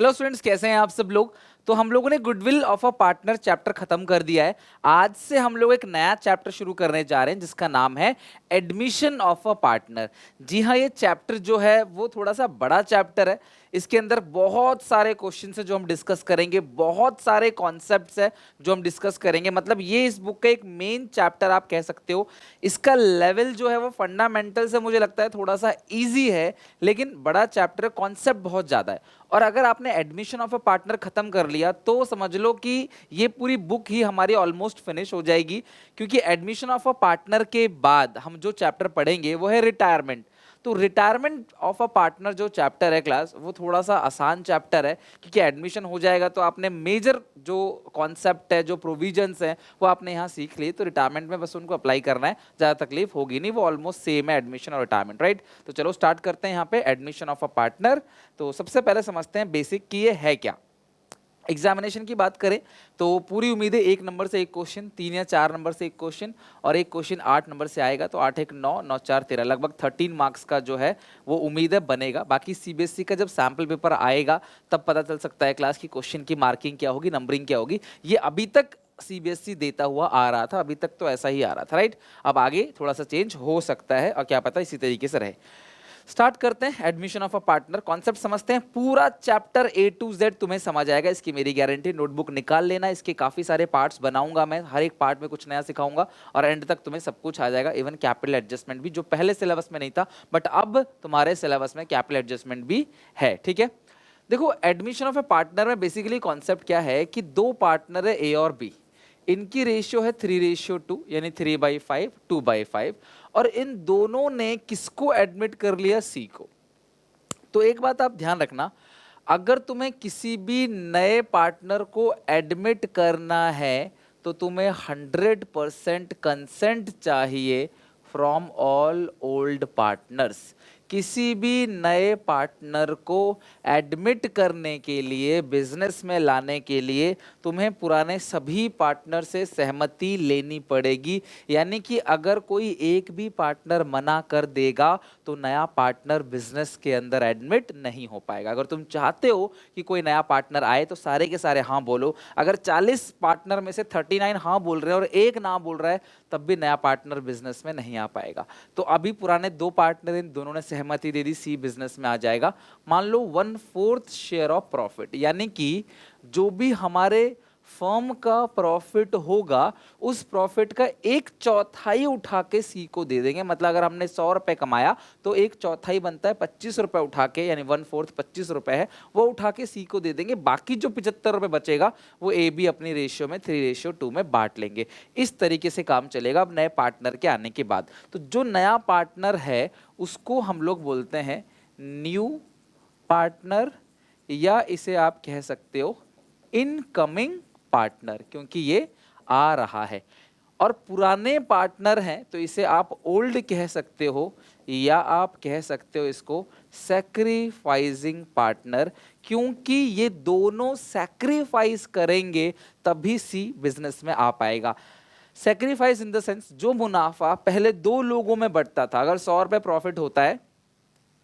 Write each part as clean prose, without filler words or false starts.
Hello students, कैसे हैं आप सब लोग। तो हम लोगों ने goodwill of a partner chapter खत्म कर दिया है। आज से हम लोग एक नया चैप्टर शुरू करने जा रहे हैं जिसका नाम है एडमिशन ऑफ अ पार्टनर। जी हाँ, ये चैप्टर जो है वो थोड़ा सा बड़ा चैप्टर है। इसके अंदर बहुत सारे क्वेश्चंस है जो हम डिस्कस करेंगे, बहुत सारे कॉन्सेप्ट्स है जो हम डिस्कस करेंगे। मतलब ये इस बुक का एक मेन चैप्टर आप कह सकते हो। इसका लेवल जो है वो फंडामेंटल से मुझे लगता है थोड़ा सा इजी है, लेकिन बड़ा चैप्टर है, कॉन्सेप्ट बहुत ज्यादा है। और अगर आपने एडमिशन ऑफ अ पार्टनर खत्म कर लिया तो समझ लो कि ये पूरी बुक ही हमारी ऑलमोस्ट फिनिश हो जाएगी। क्योंकि एडमिशन ऑफ अ पार्टनर के बाद हम जो चैप्टर पढ़ेंगे वो है रिटायरमेंट। तो रिटायरमेंट ऑफ अ पार्टनर जो चैप्टर है क्लास, वो थोड़ा सा आसान चैप्टर है। क्योंकि एडमिशन हो जाएगा तो आपने मेजर जो कॉन्सेप्ट है, जो प्रोविजंस हैं, वो आपने यहाँ सीख लिए। तो रिटायरमेंट में बस उनको अप्लाई करना है, ज़्यादा तकलीफ होगी नहीं, वो ऑलमोस्ट सेम है एडमिशन और रिटायरमेंट, राइट। तो चलो स्टार्ट करते हैं यहाँ पे एडमिशन ऑफ अ पार्टनर। तो सबसे पहले समझते हैं बेसिक कि ये है क्या। एग्जामिनेशन की बात करें तो पूरी उम्मीद है 1 नंबर से 1 क्वेश्चन, 3 या 4 नंबर से 1 क्वेश्चन, और एक क्वेश्चन 8 नंबर से आएगा। तो 8 1 9, 9 4 13, लगभग 13 मार्क्स का जो है वो उम्मीद है बनेगा। बाकी सीबीएसई का जब सैम्पल पेपर आएगा तब पता चल सकता है क्लास की क्वेश्चन की मार्किंग क्या होगी, नंबरिंग क्या होगी। ये अभी तक सीबीएसई देता हुआ आ रहा था, अभी तक तो ऐसा ही आ रहा था, राइट। अब आगे थोड़ा सा चेंज हो सकता है और क्या पता इसी तरीके से रहे। स्टार्ट करते हैं admission of a partner, concept समझते हैं। पूरा चैप्टर A to Z तुम्हें समझ आएगा, इसकी मेरी गारंटी। नोटबुक निकाल लेना, इसके काफी सारे पार्ट्स बनाऊंगा मैं, हर एक पार्ट में कुछ नया सिखाऊंगा और एंड तक तुम्हें सब कुछ आ जाएगा। इवन कैपिटल एडजस्टमेंट भी, जो पहले सिलेबस में नहीं था बट अब तुम्हारे सिलेबस में कैपिटल एडजस्टमेंट भी है, ठीक है। देखो, एडमिशन ऑफ ए पार्टनर में बेसिकली कॉन्सेप्ट क्या है कि दो पार्टनर है A और B। इनकी रेशियो है 3:2, यानी 3/5, 2/5। और इन दोनों ने किसको एडमिट कर लिया? C को। तो एक बात आप ध्यान रखना, अगर तुम्हें किसी भी नए पार्टनर को एडमिट करना है तो तुम्हें 100% कंसेंट चाहिए फ्रॉम ऑल ओल्ड पार्टनर्स। किसी भी नए पार्टनर को एडमिट करने के लिए, बिजनेस में लाने के लिए तुम्हें पुराने सभी पार्टनर से सहमति लेनी पड़ेगी। यानी कि अगर कोई एक भी पार्टनर मना कर देगा तो नया पार्टनर बिजनेस के अंदर एडमिट नहीं हो पाएगा। अगर तुम चाहते हो कि कोई नया पार्टनर आए तो सारे के सारे हाँ बोलो। अगर 40 पार्टनर में से 39 हाँ बोल रहे हैं और एक ना बोल रहा है, तब भी नया पार्टनर बिजनेस में नहीं आ पाएगा। तो अभी पुराने दो पार्टनर, इन दोनों ने सहमति दे दी, C बिजनेस में आ जाएगा। मान लो 1/4 शेयर ऑफ प्रॉफिट, यानी कि जो भी हमारे फर्म का प्रॉफिट होगा उस प्रॉफिट का 1/4 उठा के C को दे देंगे। मतलब अगर हमने 100 रुपए कमाया तो 1/4 बनता है 25 रुपए उठा के, यानी 1/4 25 रुपए है, वो उठा के C को दे देंगे। बाकी जो 75 रुपए बचेगा वो A B अपनी रेशियो में 3:2 में बांट लेंगे। इस तरीके से काम चलेगा अब नए पार्टनर के आने के बाद। तो जो नया पार्टनर है उसको हम लोग बोलते हैं न्यू पार्टनर, या इसे आप कह सकते हो इनकमिंग पार्टनर, क्योंकि ये आ रहा है। और पुराने पार्टनर हैं तो इसे आप ओल्ड कह सकते हो, या आप कह सकते हो इसको सैक्रिफाइसिंग पार्टनर, क्योंकि ये दोनों सैक्रिफाइस करेंगे तभी C बिजनेस में आ पाएगा। सैक्रिफाइस इन द सेंस, जो मुनाफा पहले दो लोगों में बढ़ता था, अगर 100 रुपए प्रॉफिट होता है,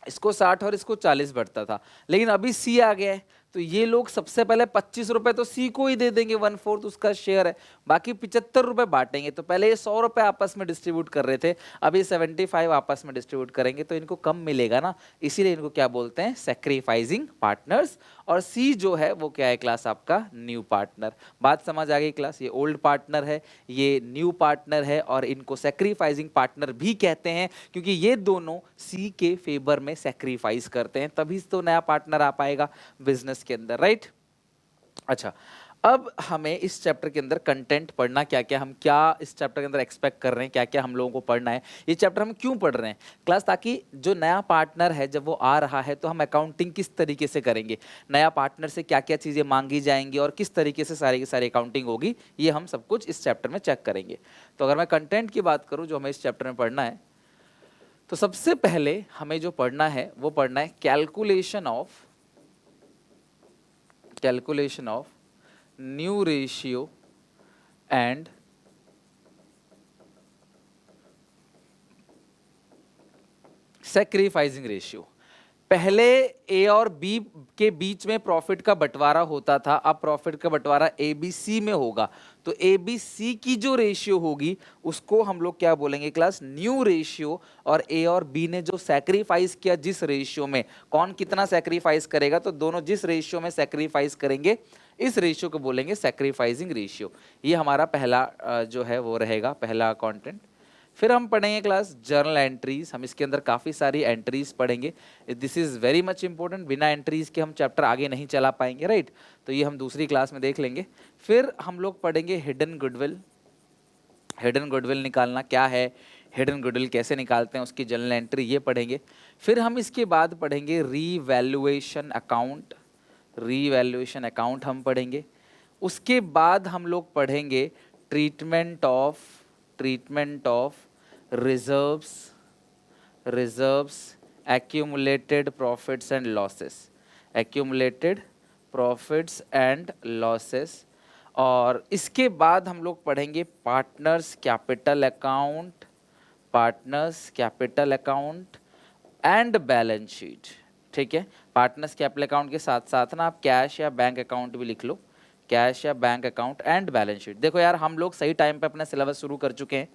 इसको 60 और इसको 40 बढ़ता था, लेकिन अभी C आ गया है तो ये लोग सबसे पहले 25 रुपए तो C को ही दे देंगे, 1/4 उसका शेयर है, बाकी 75 रुपए बांटेंगे। तो पहले ये 100 रुपए आपस में डिस्ट्रीब्यूट कर रहे थे, अभी 75 आपस में डिस्ट्रीब्यूट करेंगे तो इनको कम मिलेगा ना, इसीलिए इनको क्या बोलते हैं? Sacrificing partners. और C जो है वो क्या है क्लास? आपका न्यू पार्टनर। बात समझ आ गई क्लास? ये ओल्ड पार्टनर है, ये न्यू पार्टनर है, और इनको सैक्रिफाइसिंग पार्टनर भी कहते हैं क्योंकि ये दोनों C के फेवर में सैक्रिफाइस करते हैं, तभी तो नया पार्टनर आ पाएगा बिजनेस के अंदर, राइट। अच्छा, अब हमें इस चैप्टर के अंदर कंटेंट पढ़ना क्या क्या, हम क्या इस चैप्टर के अंदर एक्सपेक्ट कर रहे हैं, क्या क्या हम लोगों को पढ़ना है, ये चैप्टर हम क्यों पढ़ रहे हैं क्लास, ताकि जो नया पार्टनर है जब वो आ रहा है तो हम अकाउंटिंग किस तरीके से करेंगे, नया पार्टनर से क्या क्या चीज़ें मांगी जाएंगी और किस तरीके से सारी की सारी अकाउंटिंग होगी, ये हम सब कुछ इस चैप्टर में चेक करेंगे। तो अगर मैं कंटेंट की बात करूँ जो हमें इस चैप्टर में पढ़ना है, तो सबसे पहले हमें जो पढ़ना है वो पढ़ना है calculation of new ratio and sacrificing ratio. पहले ए और बी के बीच में प्रॉफिट का बंटवारा होता था, अब प्रॉफिट का बंटवारा ए बी सी में होगा। तो ए बी सी की जो रेशियो होगी उसको हम लोग क्या बोलेंगे क्लास, न्यू रेशियो। और ए और बी ने जो सैक्रिफाइस किया जिस रेशियो में, कौन कितना सैक्रिफाइस करेगा, तो दोनों जिस रेशियो में सैक्रिफाइस करेंगे इस रेशियो को बोलेंगे सैक्रिफाइसिंग रेशियो। ये हमारा पहला जो है वो रहेगा, पहला कंटेंट। फिर हम पढ़ेंगे क्लास जर्नल एंट्रीज। हम इसके अंदर काफ़ी सारी एंट्रीज पढ़ेंगे। This is very much important, बिना एंट्रीज के हम चैप्टर आगे नहीं चला पाएंगे, राइट। तो ये हम दूसरी क्लास में देख लेंगे। फिर हम लोग पढ़ेंगे हिडन गुडविल। हिडन गुडविल निकालना क्या है, हिडन गुडविल कैसे निकालते हैं, उसकी जर्नल एंट्री ये पढ़ेंगे। फिर हम इसके बाद पढ़ेंगे रीवैल्यूएशन अकाउंट। रीवैल्यूएशन अकाउंट हम पढ़ेंगे। उसके बाद हम लोग पढ़ेंगे treatment of reserves, accumulated profits and losses, accumulated profits and losses। और इसके बाद हम लोग पढ़ेंगे partners capital account and balance sheet. ठीक है, पार्टनर्स कैपिटल अकाउंट के साथ साथ ना आप कैश या बैंक अकाउंट भी लिख लो, कैश या bank account and balance sheet. देखो यार, हम लोग सही टाइम पे अपना सिलेबस शुरू कर चुके हैं।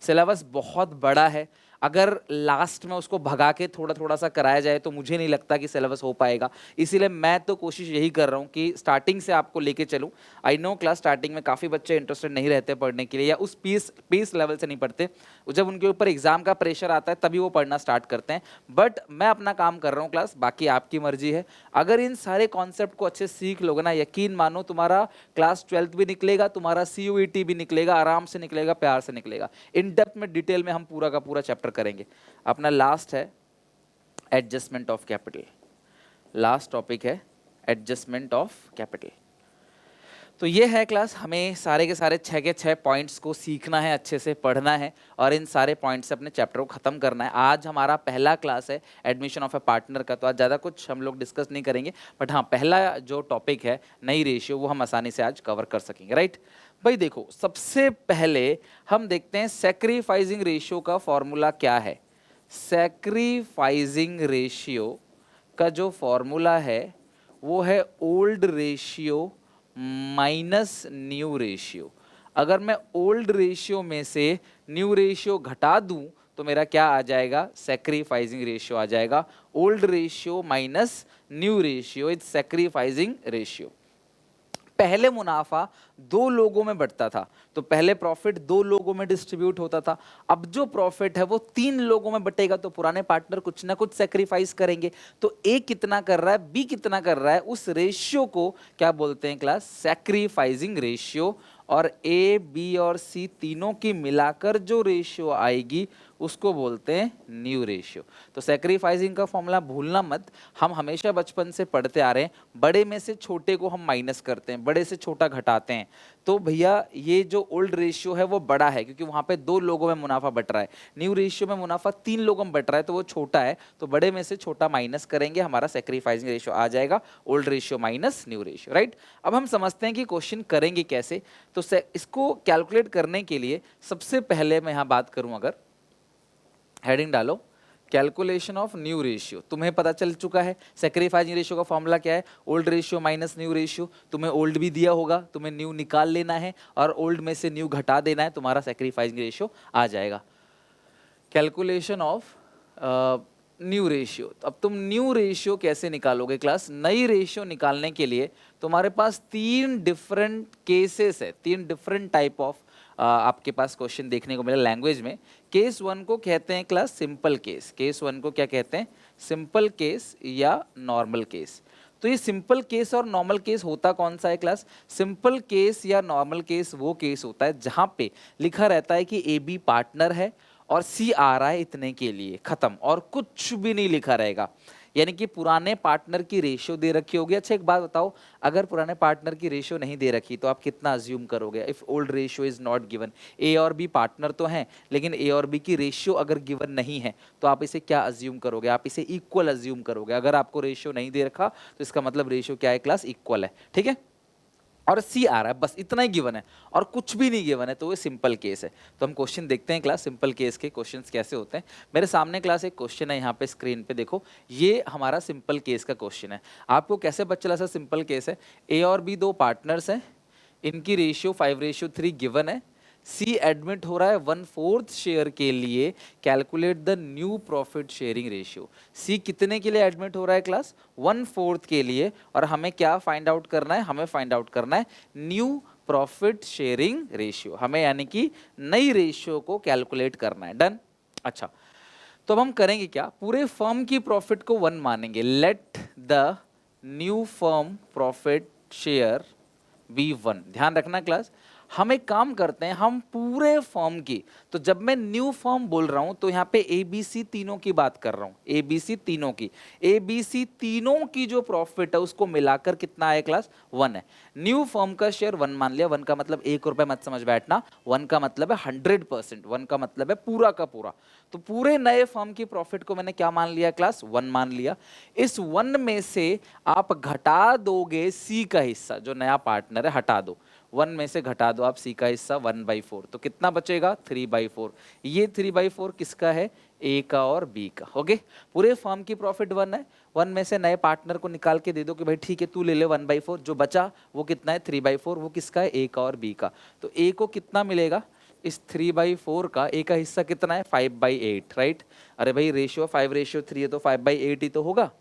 सिलेबस बहुत बड़ा है, अगर लास्ट में उसको भगा के थोड़ा थोड़ा सा कराया जाए तो मुझे नहीं लगता कि सिलेबस हो पाएगा। इसीलिए मैं तो कोशिश यही कर रहा हूँ कि स्टार्टिंग से आपको लेके चलूँ। आई नो क्लास स्टार्टिंग में काफ़ी बच्चे इंटरेस्टेड नहीं रहते पढ़ने के लिए, या उस पीस लेवल से नहीं पढ़ते। जब उनके ऊपर एग्जाम का प्रेशर आता है तभी वो पढ़ना स्टार्ट करते हैं। बट मैं अपना काम कर रहा हूँ क्लास, बाकी आपकी मर्जी है। अगर इन सारे कॉन्सेप्ट को अच्छे सीख लोगे ना, यकीन मानो तुम्हारा क्लास 12th भी निकलेगा, तुम्हारा CUET भी निकलेगा, आराम से निकलेगा, प्यार से निकलेगा। इन डेप्थ में डिटेल में हम पूरा का पूरा चैप्टर करेंगे। अपना लास्ट है adjustment of capital. Last topic है एडजस्टमेंट ऑफ कैपिटल। तो ये है क्लास, हमें सारे के सारे 6 के 6 पॉइंट्स को सीखना है, अच्छे से पढ़ना है और इन सारे पॉइंट्स से अपने चैप्टर को ख़त्म करना है। आज हमारा पहला क्लास है एडमिशन ऑफ ए पार्टनर का, तो आज ज़्यादा कुछ हम लोग डिस्कस नहीं करेंगे। बट हाँ, पहला जो टॉपिक है नई रेशियो, वो हम आसानी से आज कवर कर सकेंगे, राइट। भाई देखो, सबसे पहले हम देखते हैं सैक्रिफाइसिंग रेशियो का फॉर्मूला क्या है। सैक्रिफाइसिंग रेशियो का जो फॉर्मूला है वो है old ratio minus new ratio. अगर मैं ओल्ड रेशियो में से न्यू रेशियो घटा दूं तो मेरा क्या आ जाएगा, सैक्रिफाइसिंग रेशियो आ जाएगा। Old ratio minus new ratio is sacrificing ratio. पहले मुनाफा 2 लोगों में बढ़ता था, तो पहले प्रॉफिट 2 लोगों में डिस्ट्रीब्यूट होता था। अब जो प्रॉफिट है वो 3 लोगों में बटेगा, तो पुराने पार्टनर कुछ ना कुछ सेक्रीफाइस करेंगे। तो ए कितना कर रहा है, बी कितना कर रहा है, उस रेशियो को क्या बोलते हैं क्लास, सैक्रिफाइसिंग रेशियो। और ए बी और सी तीनों की मिलाकर जो रेशियो आएगी उसको बोलते हैं न्यू रेशियो। तो सैक्रिफाइसिंग का फॉर्मूला भूलना मत, हम हमेशा बचपन से पढ़ते आ रहे हैं। बड़े में से छोटे को हम माइनस करते हैं, बड़े से छोटा घटाते हैं। तो भैया ये जो ओल्ड रेशियो है वो बड़ा है, क्योंकि वहाँ पे 2 लोगों में मुनाफा बट रहा है। न्यू रेशियो में मुनाफा 3 लोगों में बट रहा है, तो वो छोटा है। तो बड़े में से छोटा माइनस करेंगे, हमारा सैक्रिफाइसिंग रेशियो आ जाएगा old ratio minus new ratio, right. अब हम समझते हैं कि क्वेश्चन करेंगे कैसे। तो इसको कैलकुलेट करने के लिए सबसे पहले मैं यहाँ बात करूँ, अगर हेडिंग डालो कैलकुलेशन ऑफ न्यू रेशियो। तुम्हें पता चल चुका है सैक्रिफाइसिंग रेशियो का फॉर्मूला क्या है, old ratio minus new ratio. तुम्हें ओल्ड भी दिया होगा, तुम्हें न्यू निकाल लेना है और ओल्ड में से न्यू घटा देना है, तुम्हारा सैक्रिफाइसिंग रेशियो आ जाएगा। Calculation of new ratio. अब तुम न्यू रेशियो कैसे निकालोगे क्लास, नई रेशियो निकालने के लिए तुम्हारे पास 3 डिफरेंट केसेस है, 3 डिफरेंट टाइप ऑफ आपके पास क्वेश्चन देखने को मिला लैंग्वेज में। केस 1 को कहते हैं क्लास सिंपल केस। केस 1 को क्या कहते हैं, सिंपल केस या नॉर्मल केस। तो ये सिंपल केस और नॉर्मल केस होता कौन सा है क्लास, सिंपल केस या नॉर्मल केस वो केस होता है जहाँ पे लिखा रहता है कि ए बी पार्टनर है और सी आ रहा है इतने के लिए, खत्म, और कुछ भी नहीं लिखा रहेगा। यानी कि पुराने पार्टनर की रेशियो दे रखी होगी। अच्छा एक बात बताओ, अगर पुराने पार्टनर की रेशियो नहीं दे रखी तो आप कितना अज्यूम करोगे, if old ratio is not given. A और बी पार्टनर तो हैं, लेकिन ए और बी की रेशियो अगर गिवन नहीं है तो आप इसे क्या अज्यूम करोगे, आप इसे इक्वल अज्यूम करोगे। अगर आपको रेशियो नहीं दे रखा तो इसका मतलब रेशियो क्या है क्लास, इक्वल है, ठीक है। और सी आ रहा है, बस इतना ही गिवन है और कुछ भी नहीं गिवन है, तो वो सिंपल केस है। तो हम क्वेश्चन देखते हैं क्लास, सिंपल केस के क्वेश्चंस कैसे होते हैं। मेरे सामने क्लास एक क्वेश्चन है यहाँ पे स्क्रीन पे देखो, ये हमारा सिंपल केस का क्वेश्चन है। आपको कैसे पता चला सर सिंपल केस है? ए और बी दो पार्टनर्स हैं, इनकी रेशियो 5:3 गिवन है। सी एडमिट हो रहा है 1/4 शेयर के लिए, calculate the new profit sharing ratio. C कितने के लिए एडमिट हो रहा है क्लास? 1/4 के लिए। और हमें क्या फाइंड आउट करना है? हमें फाइंड आउट करना है न्यू प्रॉफिट शेयरिंग रेशियो, हमें यानी कि नई रेशियो को कैलकुलेट करना है। डन। अच्छा, तो अब हम करेंगे क्या, पूरे फर्म की प्रॉफिट को 1 मानेंगे। Let the new firm profit share be 1। ध्यान रखना क्लास, हम एक काम करते हैं, हम पूरे फर्म की, तो जब मैं न्यू फर्म बोल रहा हूं तो यहां पे एबीसी तीनों की बात कर रहा हूं, एबीसी तीनों की, एबीसी तीनों की जो प्रॉफिट है उसको मिलाकर कितना है क्लास? 1 है। न्यू फर्म का शेयर 1 मान लिया। 1 का मतलब 1 रुपए मत समझ बैठना, 1 का मतलब है 100%, 1 का मतलब है पूरा का पूरा। तो पूरे नए फर्म की प्रॉफिट को मैंने क्या मान लिया क्लास? 1 मान लिया। इस 1 में से आप घटा दोगे सी का हिस्सा, जो नया पार्टनर है हटा दो। 1 में से घटा दो आप सी का हिस्सा 1/4, तो कितना बचेगा? 3/4। ये 3/4 किसका है? ए का और बी का। ओके, पूरे फर्म की प्रॉफिट 1 है, 1 में से नए पार्टनर को निकाल के दे दो कि भाई ठीक है तू ले ले 1/4, जो बचा वो कितना है? 3/4। वो किसका है? ए का और बी का। तो ए को कितना मिलेगा? इस 3/4 का ए का हिस्सा कितना है? 5/8, राइट? अरे भाई रेशियो 5:3 है तो 5/8 ही तो होगा।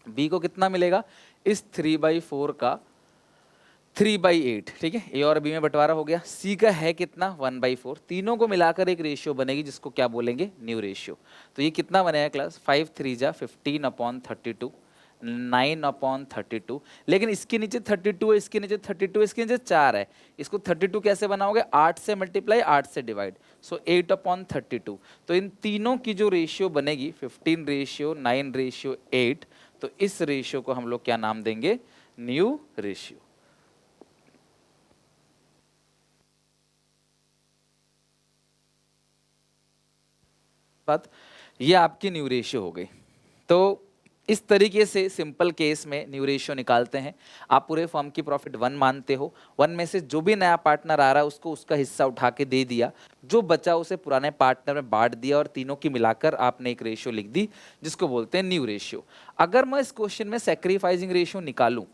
बी को कितना मिलेगा? इस 3/4 का 3/8, ठीक है। ए और बी में बंटवारा हो गया। सी का है कितना? 1/4। तीनों को मिलाकर एक रेशियो बनेगी जिसको क्या बोलेंगे? New ratio. तो ये कितना बनेगा क्लास? 5 3 जा 15/32, 9/32। लेकिन इसके नीचे 32 है, इसके नीचे 32 है, इसके नीचे 4 है। इसको 32 कैसे बनाओगे? 8 से मल्टीप्लाई, 8 से डिवाइड, सो 8/32। तो इन तीनों की जो रेशियो बनेगी 15:9:8, तो इस रेशियो को हम लोग क्या नाम देंगे? New ratio. बात, ये आपकी न्यू रेशियो हो गई। तो इस तरीके से सिंपल केस में न्यू रेशियो निकालते हैं। आप पूरे फर्म की प्रॉफिट 1 मानते हो, 1 में से जो भी नया पार्टनर आ रहा है उसको उसका हिस्सा उठा के दे दिया, जो बचा उसे पुराने पार्टनर में बांट दिया और तीनों की मिलाकर आपने एक रेशियो लिख दी जिसको बोलते हैं न्यू रेशियो। अगर मैं इस क्वेश्चन में सैक्रिफाइसिंग रेशियो निकालूं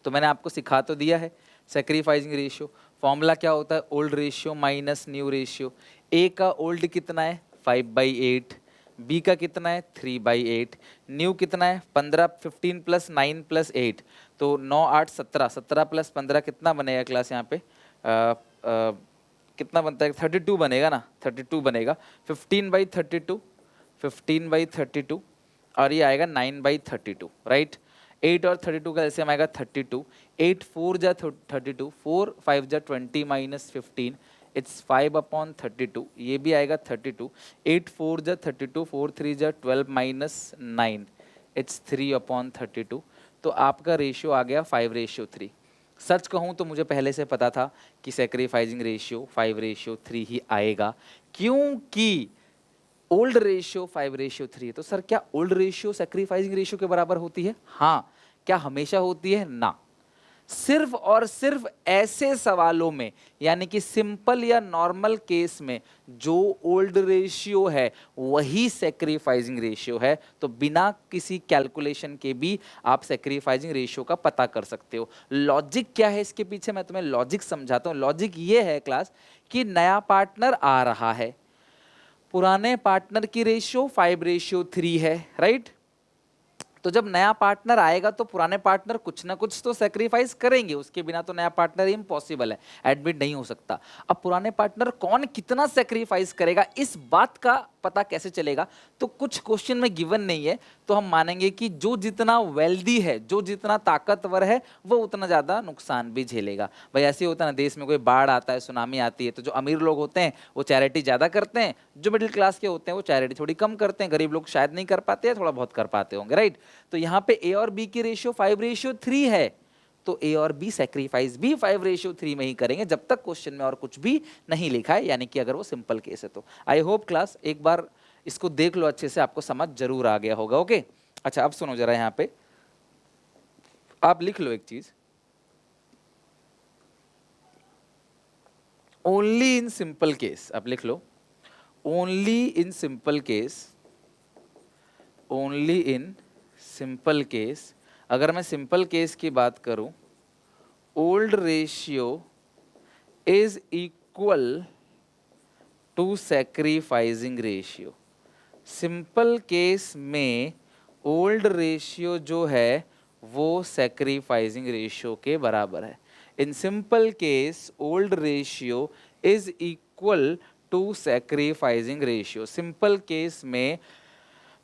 तो मैंने आपको सिखा तो दिया है सैक्रिफाइसिंग रेशियो। फॉर्मूला क्या होता है? Old ratio minus new ratio. A का ओल्ड कितना है? 5/8। बी का कितना है? 3/8। न्यू कितना है? 15, 15 प्लस 9 प्लस 8, तो 9 8 17, 17 प्लस 15 कितना बनेगा क्लास यहाँ पे? कितना बनता है? 32 बनेगा ना, 32 बनेगा। 15/32, 15/32, और ये आएगा 9/32, राइट? 8 और 32 का एलसीएम आएगा 32। 8 4 जा 32, 4 5 जा 20 माइनस 15, इट्स 5/32। ये भी आएगा 32। 8 4 जा 32, 4 3 जा 12 माइनस 9, इट्स 3/32। तो आपका रेशियो आ गया 5:3। सच कहूँ तो मुझे पहले से पता था कि सैक्रिफाइसिंग रेशियो 5:3 ही आएगा, क्योंकि ओल्ड रेशियो 5:3 है। तो सर क्या ओल्ड रेशियो सैक्रिफाइसिंग रेशियो के बराबर होती है? हाँ। क्या हमेशा होती है? ना। सिर्फ और सिर्फ ऐसे सवालों में, यानी कि सिंपल या नॉर्मल केस में, जो ओल्ड रेशियो है वही सैक्रिफाइसिंग रेशियो है। तो बिना किसी कैलकुलेशन के भी आप सैक्रिफाइसिंग रेशियो का पता कर सकते हो। लॉजिक क्या है इसके पीछे, मैं तुम्हें लॉजिक समझाता हूं। लॉजिक ये है क्लास कि नया पार्टनर आ रहा है, पुराने पार्टनर की रेशियो 5:3 है, राइट? तो जब नया पार्टनर आएगा तो पुराने पार्टनर कुछ ना कुछ तो सेक्रीफाइस करेंगे, उसके बिना तो नया पार्टनर इम्पॉसिबल है, एडमिट नहीं हो सकता। अब पुराने पार्टनर कौन कितना सेक्रीफाइस करेगा, इस बात का पता कैसे चलेगा? तो कुछ क्वेश्चन में गिवन नहीं है, तो हम मानेंगे कि जो जितना वेल्दी है, जो जितना ताकतवर है, वो उतना ज्यादा नुकसान भी झेलेगा। भाई ऐसे होता है ना, देश में कोई बाढ़ आता है, सुनामी आती है, तो जो अमीर लोग होते हैं वो चैरिटी ज्यादा करते हैं, जो मिडिल क्लास के होते हैं वो चैरिटी थोड़ी कम करते हैं, गरीब लोग शायद नहीं कर पाते हैं, थोड़ा बहुत कर पाते होंगे, राइट? तो यहाँ पे ए और बी की रेशियो 5:3 है, तो ए और बी सेक्रीफाइस भी 5:3 में ही करेंगे, जब तक क्वेश्चन में और कुछ भी नहीं लिखा है, यानी कि अगर वो सिंपल केस है तो। आई होप क्लास एक बार इसको देख लो अच्छे से, आपको समझ जरूर आ गया होगा। ओके, अच्छा अब सुनो जरा, यहाँ पे आप लिख लो एक चीज, ओनली इन सिंपल केस, आप लिख लो, only in simple case, only in simple case, अगर मैं सिंपल केस की बात करूं, old ratio is equal to sacrificing ratio. Simple case में ओल्ड रेशियो जो है वो सैक्रिफाइसिंग रेशियो के बराबर है। In simple case old ratio is equal to sacrificing ratio. Simple case में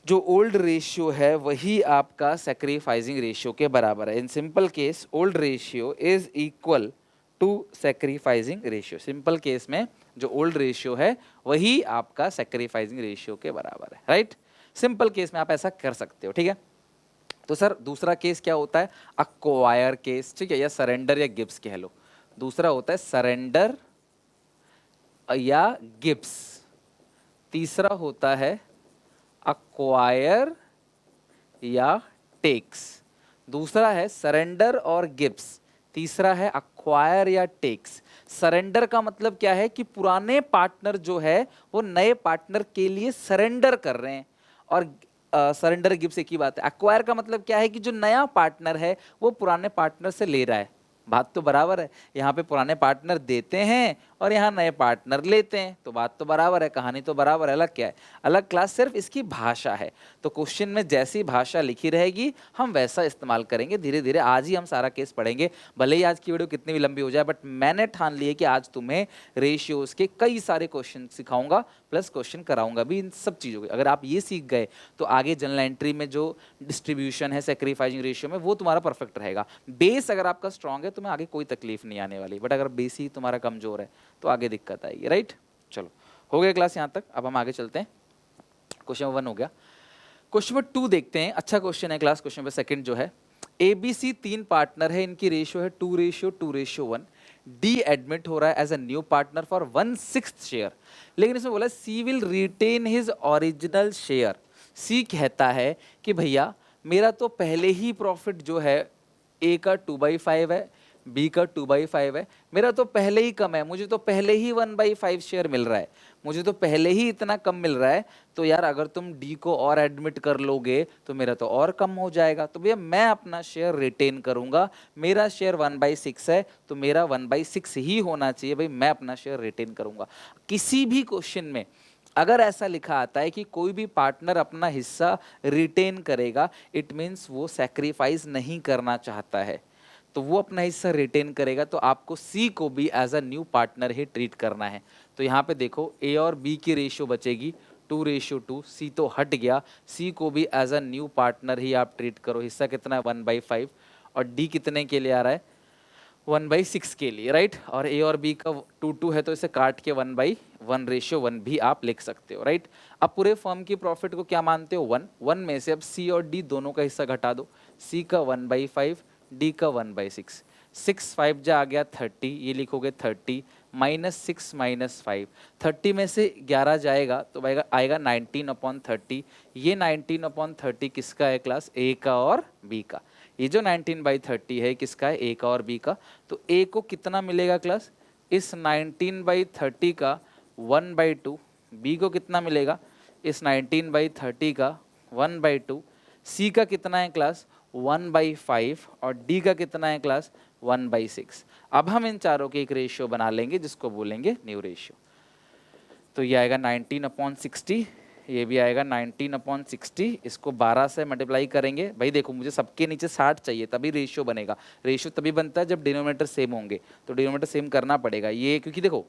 जो ओल्ड रेशियो है वही आपका सैक्रिफाइसिंग रेशियो के बराबर है। In simple case old ratio is equal to sacrificing ratio. Simple case में जो ओल्ड रेशियो है वही आपका सैक्रिफाइसिंग रेशियो के बराबर है, राइट। सिंपल केस में आप ऐसा कर सकते हो, ठीक है। तो सर दूसरा केस क्या होता है, अक्वायर केस, ठीक है, या सरेंडर या गिब्स कह लो। दूसरा होता है सरेंडर या गिब्स, तीसरा होता है अक्वायर या टेक्स। दूसरा है सरेंडर और गिब्स, तीसरा है अक्वायर या टेक्स। सरेंडर का मतलब क्या है कि पुराने पार्टनर जो है वो नए पार्टनर के लिए सरेंडर कर रहे हैं, और सरेंडर गिब्स एक ही बात है। अक्वायर का मतलब क्या है कि जो नया पार्टनर है वो पुराने पार्टनर से ले रहा है। बात तो बराबर है, यहाँ पे पुराने पार्टनर देते हैं और यहाँ नए पार्टनर लेते हैं, तो बात तो बराबर है, कहानी तो बराबर है। अलग क्या है, अलग क्लास सिर्फ इसकी भाषा है। तो क्वेश्चन में जैसी भाषा लिखी रहेगी हम वैसा इस्तेमाल करेंगे। धीरे धीरे आज ही हम सारा केस पढ़ेंगे, भले ही आज की वीडियो कितनी भी लंबी हो जाए, बट मैंने ठान लिया कि आज तुम्हें रेशियोज के कई सारे क्वेश्चन सिखाऊंगा, प्लस क्वेश्चन कराऊंगा भी इन सब चीज़ों के। अगर आप ये सीख गए तो आगे जनरल एंट्री में जो डिस्ट्रीब्यूशन है सैक्रिफाइसिंग रेशियो में वो तुम्हारा परफेक्ट रहेगा। बेस अगर आपका स्ट्रांग है तो तुम्हें आगे कोई तकलीफ नहीं आने वाली, बट अगर बेस ही तुम्हारा कमजोर है तो आगे दिक्कत आएगी, राइट। चलो हो गया क्लास यहाँ तक, अब हम आगे चलते हैं। क्वेश्चन 1 हो गया, क्वेश्चन नंबर 2 देखते हैं। अच्छा क्वेश्चन है क्लास, क्वेश्चन नंबर 2 जो है, एबीसी 3 पार्टनर है, इनकी रेशियो है 2:2:1। डी एडमिट हो रहा है as a new partner for 1/6 share, लेकिन इसमें बोला C will retain his original share. C कहता है कि भैया मेरा तो पहले ही प्रॉफिट जो है ए का 2/5 है, बी का 2/5 है, मेरा तो पहले ही कम है, मुझे तो पहले ही 1/5 शेयर मिल रहा है, मुझे तो पहले ही इतना कम मिल रहा है, तो यार अगर तुम डी को और एडमिट कर लोगे तो मेरा तो और कम हो जाएगा, तो भैया मैं अपना शेयर रिटेन करूंगा। मेरा शेयर 1/6 है तो मेरा 1/6 ही होना चाहिए, भाई मैं अपना शेयर रिटेन करूंगा। किसी भी क्वेश्चन में अगर ऐसा लिखा आता है कि कोई भी पार्टनर अपना हिस्सा रिटेन करेगा, इट मीन्स वो सैक्रिफाइस नहीं करना चाहता है, तो वो अपना हिस्सा रिटेन करेगा, तो आपको सी को भी एज अ न्यू पार्टनर ही ट्रीट करना है। तो यहाँ पे देखो ए और बी की रेशियो बचेगी 2:2, सी तो हट गया, सी को भी एज अ न्यू पार्टनर ही आप ट्रीट करो। हिस्सा कितना है 1/5, और डी कितने के लिए आ रहा है 1/6 के लिए, राइट। और ए और बी का 2:2 है तो इसे काट के 1/1:1 भी आप लिख सकते हो, राइट। अब पूरे फर्म की प्रॉफिट को क्या मानते हो 1 में से अब सी और डी दोनों का हिस्सा घटा दो, सी का 1/5, डी का 1/6, 6 5 जा आ गया 30, ये लिखोगे 30 -6 -5, 30 में से 11 जाएगा तो आएगा 19/30। ये 19/30 किसका है क्लास, ए का और बी का। ये जो 19/30 है किसका है, ए का और बी का। तो ए को कितना मिलेगा क्लास, इस 19/30 का 1/2, बी को कितना मिलेगा इस 19/30 का 1/2, सी का कितना है क्लास 1/5, और डी का कितना है क्लास 1/6। अब हम इन चारों के एक रेशियो बना लेंगे जिसको बोलेंगे न्यू रेशियो। तो ये आएगा 19/60, ये भी आएगा 19/60, इसको 12 से मल्टीप्लाई करेंगे। भाई देखो मुझे सबके नीचे 60 चाहिए तभी रेशियो बनेगा। रेशियो तभी बनता है जब डिनोमिनेटर सेम होंगे, तो डिनोमिनेटर सेम करना पड़ेगा ये, क्योंकि देखो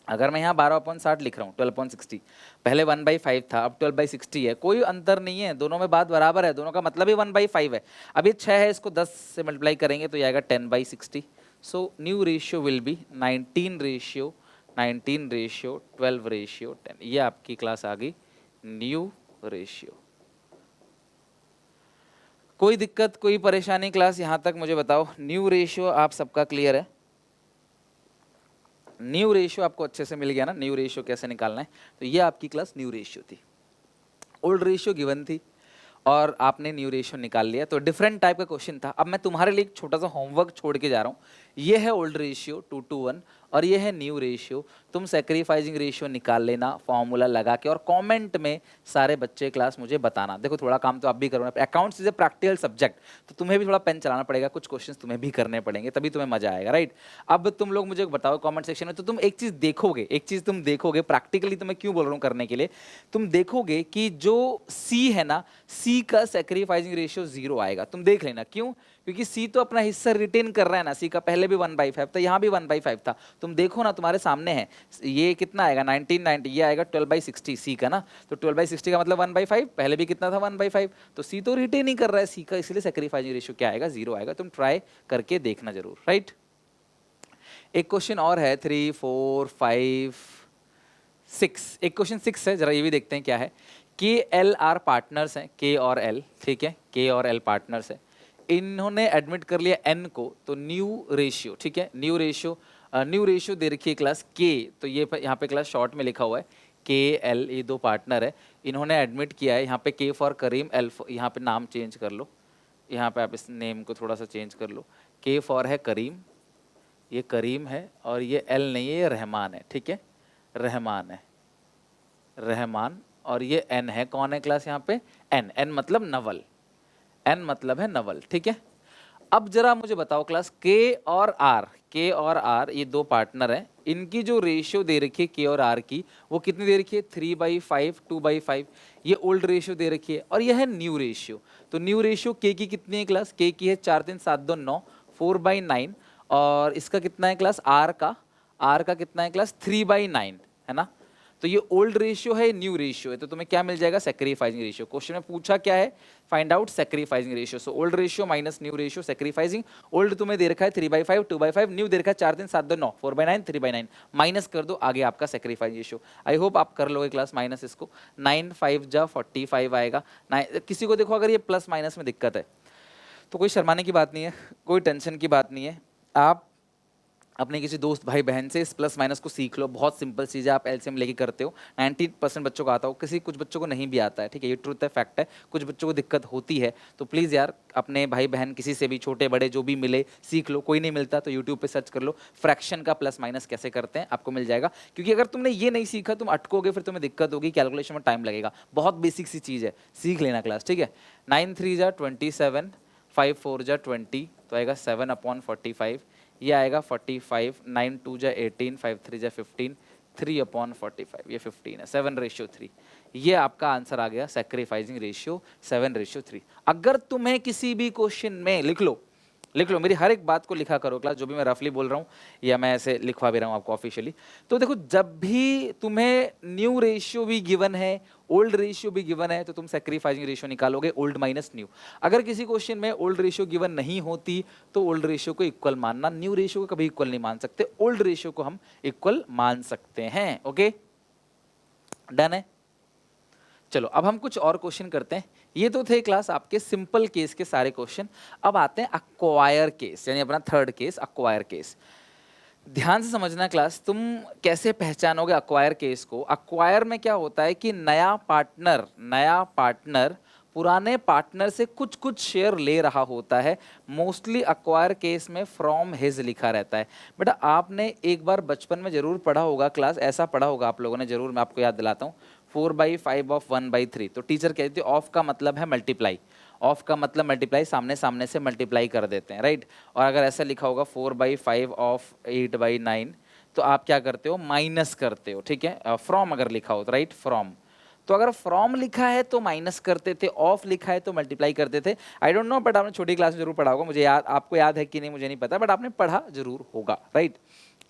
अगर मैं यहाँ 12/60 लिख रहा हूँ 12/60, पहले 1/5 था अब 12/60 है, कोई अंतर नहीं है, दोनों में बात बराबर है, दोनों का मतलब ही 1/5 है। अब ये 6 है, इसको 10 से मल्टीप्लाई करेंगे तो ये आएगा 10/60। So new ratio will be 19:12:10। ये आपकी क्लास आ गई न्यू रेशियो। कोई दिक्कत कोई परेशानी क्लास यहाँ तक मुझे बताओ। न्यू रेशियो आप सबका क्लियर है, न्यू रेशियो आपको अच्छे से मिल गया ना, न्यू रेशियो कैसे निकालना है। तो ये आपकी क्लास न्यू रेशियो थी, ओल्ड रेशियो गिवन थी और आपने न्यू रेशियो निकाल लिया, तो डिफरेंट टाइप का क्वेश्चन था। अब मैं तुम्हारे लिए एक छोटा सा होमवर्क छोड़ के जा रहा हूँ। ये है ओल्ड रेशियो 2:1 और ये है न्यू रेशियो। तुम सेक्रीफाइसिंग रेशियो निकाल लेना फॉर्मूला लगा के, और कमेंट में सारे बच्चे क्लास मुझे बताना। देखो थोड़ा काम तो आप भी करो ना, accounts is a practical subject, तो तुम्हें भी थोड़ा पेन चलाना पड़ेगा, कुछ क्वेश्चंस तुम्हें भी करने पड़ेंगे, तभी तुम्हें मजा आएगा, राइट। अब तुम लोग मुझे बताओ कमेंट सेक्शन में, तो तुम एक चीज देखोगे, एक चीज तुम देखोगे प्रैक्टिकली, तो मैं क्यों बोल रहा हूँ करने के लिए, तुम देखोगे कि जो सी है ना, सी का सेक्रीफाइसिंग रेशियो 0 आएगा। तुम देख लेना क्यों, क्योंकि सी तो अपना हिस्सा रिटेन कर रहा है ना, सी का पहले भी 1/5 था, यहाँ भी 1/5 था। तुम देखो ना, तुम्हारे सामने है, ये कितना आएगा 1990, ये आएगा 12/60 सी का ना, तो 12/60 का मतलब 1/5, पहले भी कितना था 1/5, तो सी तो रिटेन ही कर रहा है सी का, इसलिए सेक्रीफाइसिंग रेशियो क्या आएगा 0 आएगा। तुम ट्राई करके देखना जरूर, राइट। एक क्वेश्चन और है 3 4 5 6, एक क्वेश्चन 6 है, जरा ये भी देखते हैं क्या है। के एल आर पार्टनर्स हैं, के और एल, ठीक है, के और एल पार्टनर्स है, इन्होंने एडमिट कर लिया एन को, तो न्यू रेशियो, ठीक है, न्यू रेशियो दे रखी है क्लास के, तो ये यहाँ पे क्लास शॉर्ट में लिखा हुआ है के एल, ये दो पार्टनर है, इन्होंने एडमिट किया है। यहाँ पे के फॉर करीम, एल, यहाँ पे नाम चेंज कर लो, यहाँ पे आप इस नेम को थोड़ा सा चेंज कर लो, के फॉर है करीम, ये करीम है, और ये एल नहीं है, ये रहमान है, ठीक है, रहमान है, रहमान, और ये एन है, कौन है क्लास यहाँ पे, एन, एन मतलब नवल, एन मतलब है नवल, ठीक है। अब जरा मुझे बताओ क्लास, के और आर ये दो पार्टनर हैं, इनकी जो रेशियो दे रखी है के और आर की, वो कितनी दे रखी है 3/5 2/5, ये ओल्ड रेशियो दे रखी है, और यह है न्यू रेशियो। तो न्यू रेशियो के की कितनी है क्लास, के की है 4 3 7 2 9, 4/9, और इसका कितना है क्लास, आर का कितना है क्लास 3/9, है ना। तो ये ओल्ड रेशियो है, न्यू रेशियो है, तो तुम्हें क्या मिल जाएगा, सेक्रीफाइसिंग रेशियो। क्वेश्चन में पूछा क्या है, find out sacrificing ratio. So old ratio minus new ratio, sacrificing. Old तुम्हें दे रखा है 3/5 2/5, न्यू दे रखा है 4 3 7 2 9, 4/9 3/9, माइनस कर दो, आगे आपका सेक्रीफाइस रेशियो। आई होप आप कर लोगे क्लास माइनस इसको, 9 5 जा 45 आएगा। किसी को देखो अगर ये प्लस माइनस में दिक्कत है तो कोई शर्माने की बात नहीं है, कोई टेंशन की बात नहीं है, आप अपने किसी दोस्त भाई बहन से इस प्लस माइनस को सीख लो, बहुत सिंपल चीज़ है, आप एलसीएम लेके करते हो, 90% बच्चों को आता हो, कुछ बच्चों को नहीं भी आता है, ठीक है, ये ट्रूथ है, फैक्ट है, कुछ बच्चों को दिक्कत होती है, तो प्लीज़ यार अपने भाई बहन किसी से भी, छोटे बड़े जो भी मिले, सीख लो। कोई नहीं मिलता तो यूट्यूब पे सर्च कर लो फ्रैक्शन का प्लस माइनस कैसे करते हैं, आपको मिल जाएगा। क्योंकि अगर तुमने ये नहीं सीखा तुम अटकोगे, फिर तुम्हें दिक्कत होगी, कैलकुलेशन में टाइम लगेगा, बहुत बेसिक सी चीज़ है, सीख लेना क्लास, ठीक है। 9 3 जा 27, 5 4 जा 20, तो आएगा 7/45, ये आएगा 45, 9 2 जा 18, 5 3 जा 15, 3/45, ये 15 है, 7/3, ये आपका आंसर आ गया, सेक्रीफाइसिंग रेशियो 7/3। अगर तुम्हें किसी भी क्वेश्चन में लिख लो, मेरी हर एक बात को लिखा करो क्लास, जो भी मैं रफली बोल रहा हूँ या मैं ऐसे लिखवा भी रहा हूँ आपको ऑफिशियली। तो देखो, जब भी तुम्हें न्यू रेशियो भी गिवन है, ओल्ड रेशियो भी गिवन है, तो तुम सेक्रीफाइसिंग रेशियो निकालोगे, ओल्ड माइनस न्यू। अगर किसी क्वेश्चन में ओल्ड रेशियो गिवन नहीं होती तो ओल्ड रेशियो को इक्वल मानना, न्यू रेशियो को कभी इक्वल नहीं मान सकते, ओल्ड रेशियो को हम इक्वल मान सकते हैं। ओके, डन है। चलो अब हम कुछ और क्वेश्चन करते हैं। ये तो थे क्लास आपके सिंपल केस के सारे क्वेश्चन। अब आते हैं अक्वायर केस, यानी अपना थर्ड केस, अक्वायर केस। ध्यान से समझना क्लास, तुम कैसे पहचानोगे अक्वायर केस को। अक्वायर में क्या होता है कि नया पार्टनर पुराने पार्टनर से कुछ कुछ शेयर ले रहा होता है। मोस्टली अक्वायर केस में फ्रॉम हिज लिखा रहता है। बेटा आपने एक बार बचपन में जरूर पढ़ा होगा क्लास, ऐसा पढ़ा होगा आप लोगों ने जरूर, मैं आपको याद दिलाता हूँ, 4/5 ऑफ 1/3। तो टीचर कहती है ऑफ का मतलब है मल्टीप्लाई, ऑफ का मतलब मल्टीप्लाई, सामने सामने से मल्टीप्लाई कर देते हैं, राइट। और अगर ऐसा लिखा होगा 4/5 ऑफ 8/9, तो आप क्या करते हो, माइनस करते हो, ठीक है। फ्रॉम अगर लिखा हो तो, राइट, फ्रॉम। तो अगर फ्रॉम लिखा है तो माइनस करते थे, ऑफ लिखा है तो मल्टीप्लाई करते थे। आई डोंट नो, बट आपने छोटी क्लास में जरूर पढ़ा होगा, मुझे याद, आपको याद है कि नहीं मुझे नहीं पता, बट आपने पढ़ा जरूर होगा, राइट।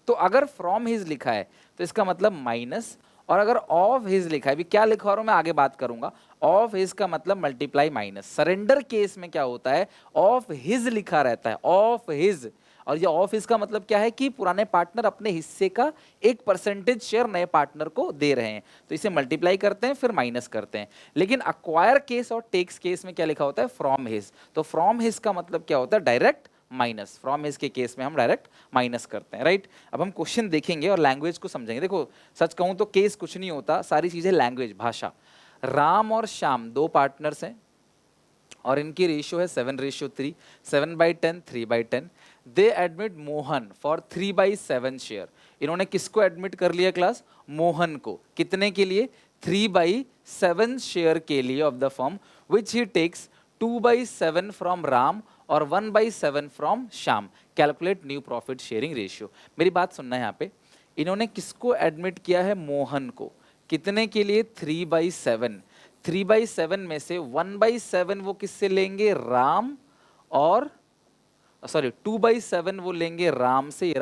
तो अगर फ्रॉम हिज लिखा है तो इसका मतलब माइनस, और अगर ऑफ हिज लिखा है, भी क्या लिखवा रहा हूं मैं आगे बात करूंगा, ऑफ हिज का मतलब मल्टीप्लाई माइनस। सरेंडर केस में क्या होता है, ऑफ हिज लिखा रहता है, ऑफ हिज, और ये ऑफ हिज का मतलब क्या है कि पुराने पार्टनर अपने हिस्से का 1% शेयर नए पार्टनर को दे रहे हैं, तो इसे मल्टीप्लाई करते हैं फिर माइनस करते हैं। लेकिन अक्वायर केस और टेक्स केस में क्या लिखा होता है, फ्रॉम हिज। तो फ्रॉम हिज का मतलब क्या होता है, डायरेक्ट माइनस। फ्रॉम हिज के केस में हम डायरेक्ट माइनस करते हैं, राइट। अब हम क्वेश्चन देखेंगे और लैंग्वेज को समझेंगे। देखो सच कहूं तो केस कुछ नहीं होता, सारी चीजें लैंग्वेज, भाषा। राम और श्याम दो पार्टनर्स हैं, और इनकी रेशियो है 7:3, 7/10, 3/10। दे एडमिट मोहन फॉर 3/7 शेयर। इन्होंने किसको एडमिट कर लिया क्लास? मोहन को। कितने के लिए? 3/7 शेयर के लिए of the firm, which he takes 2/7 from Ram और 1/7 from Shyam. Calculate new profit sharing ratio. मेरी बात सुनना है यहाँ पे, इन्होंने किसको एडमिट किया है? मोहन को। कितने के लिए? 3/7। 3/7 में से 1/7 वो किससे लेंगे? राम और सॉरी 2/7 वो लेंगे राम से,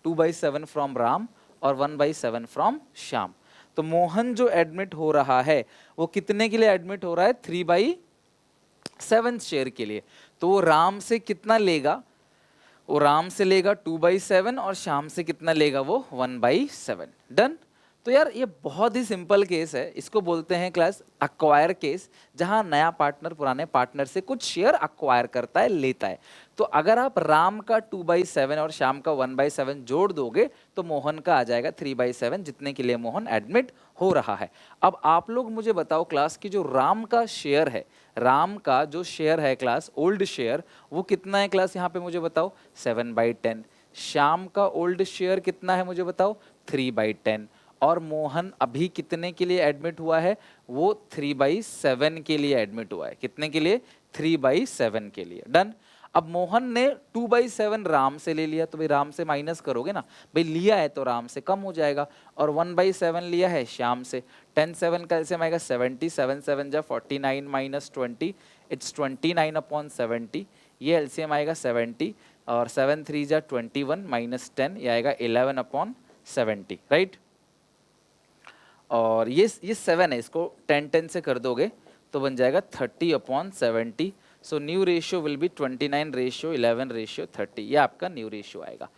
2/7 फ्रॉम राम और 1/7 फ्रॉम श्याम। तो मोहन जो एडमिट हो रहा है वो कितने के लिए एडमिट हो रहा है? 3/7 शेयर के लिए। तो वो राम से कितना लेगा? वो राम से लेगा 2/7 और श्याम से कितना लेगा? वो 1/7। डन। तो यार ये बहुत ही सिंपल केस है, इसको बोलते हैं क्लास अक्वायर केस, जहां नया पार्टनर पुराने पार्टनर से कुछ शेयर अक्वायर करता है, लेता है। तो अगर आप राम का 2/7 और श्याम का 1/7 जोड़ दोगे तो मोहन का आ जाएगा 3/7, जितने के लिए मोहन एडमिट हो रहा है। अब आप लोग मुझे बताओ क्लास की जो राम का शेयर है, राम का जो शेयर है क्लास, ओल्ड शेयर, वो कितना है क्लास? यहाँ पे मुझे बताओ 7/10। श्याम का ओल्ड शेयर कितना है मुझे बताओ? 3/10। और मोहन अभी कितने के लिए एडमिट हुआ है? वो 3/7 के लिए एडमिट हुआ है। कितने के लिए? 3/7 के लिए। डन। अब मोहन ने 2/7 राम से ले लिया, तो भाई राम से माइनस करोगे ना, भाई लिया है तो राम से कम हो जाएगा। और 1/7 लिया है श्याम से। 10/7 का एलसीएम आएगा 70, 7/7 जा 49 माइनस 20, इट्स 29/70। ये एलसीएम आएगा 70 और 7/3 जा 21 माइनस 10, ये आएगा 11/70, राइट। और ये 7 है, इसको 10 से कर दोगे तो बन जाएगा 30/70। So new ratio will be 29:11:30। ये आपका न्यू रेशियो आएगा।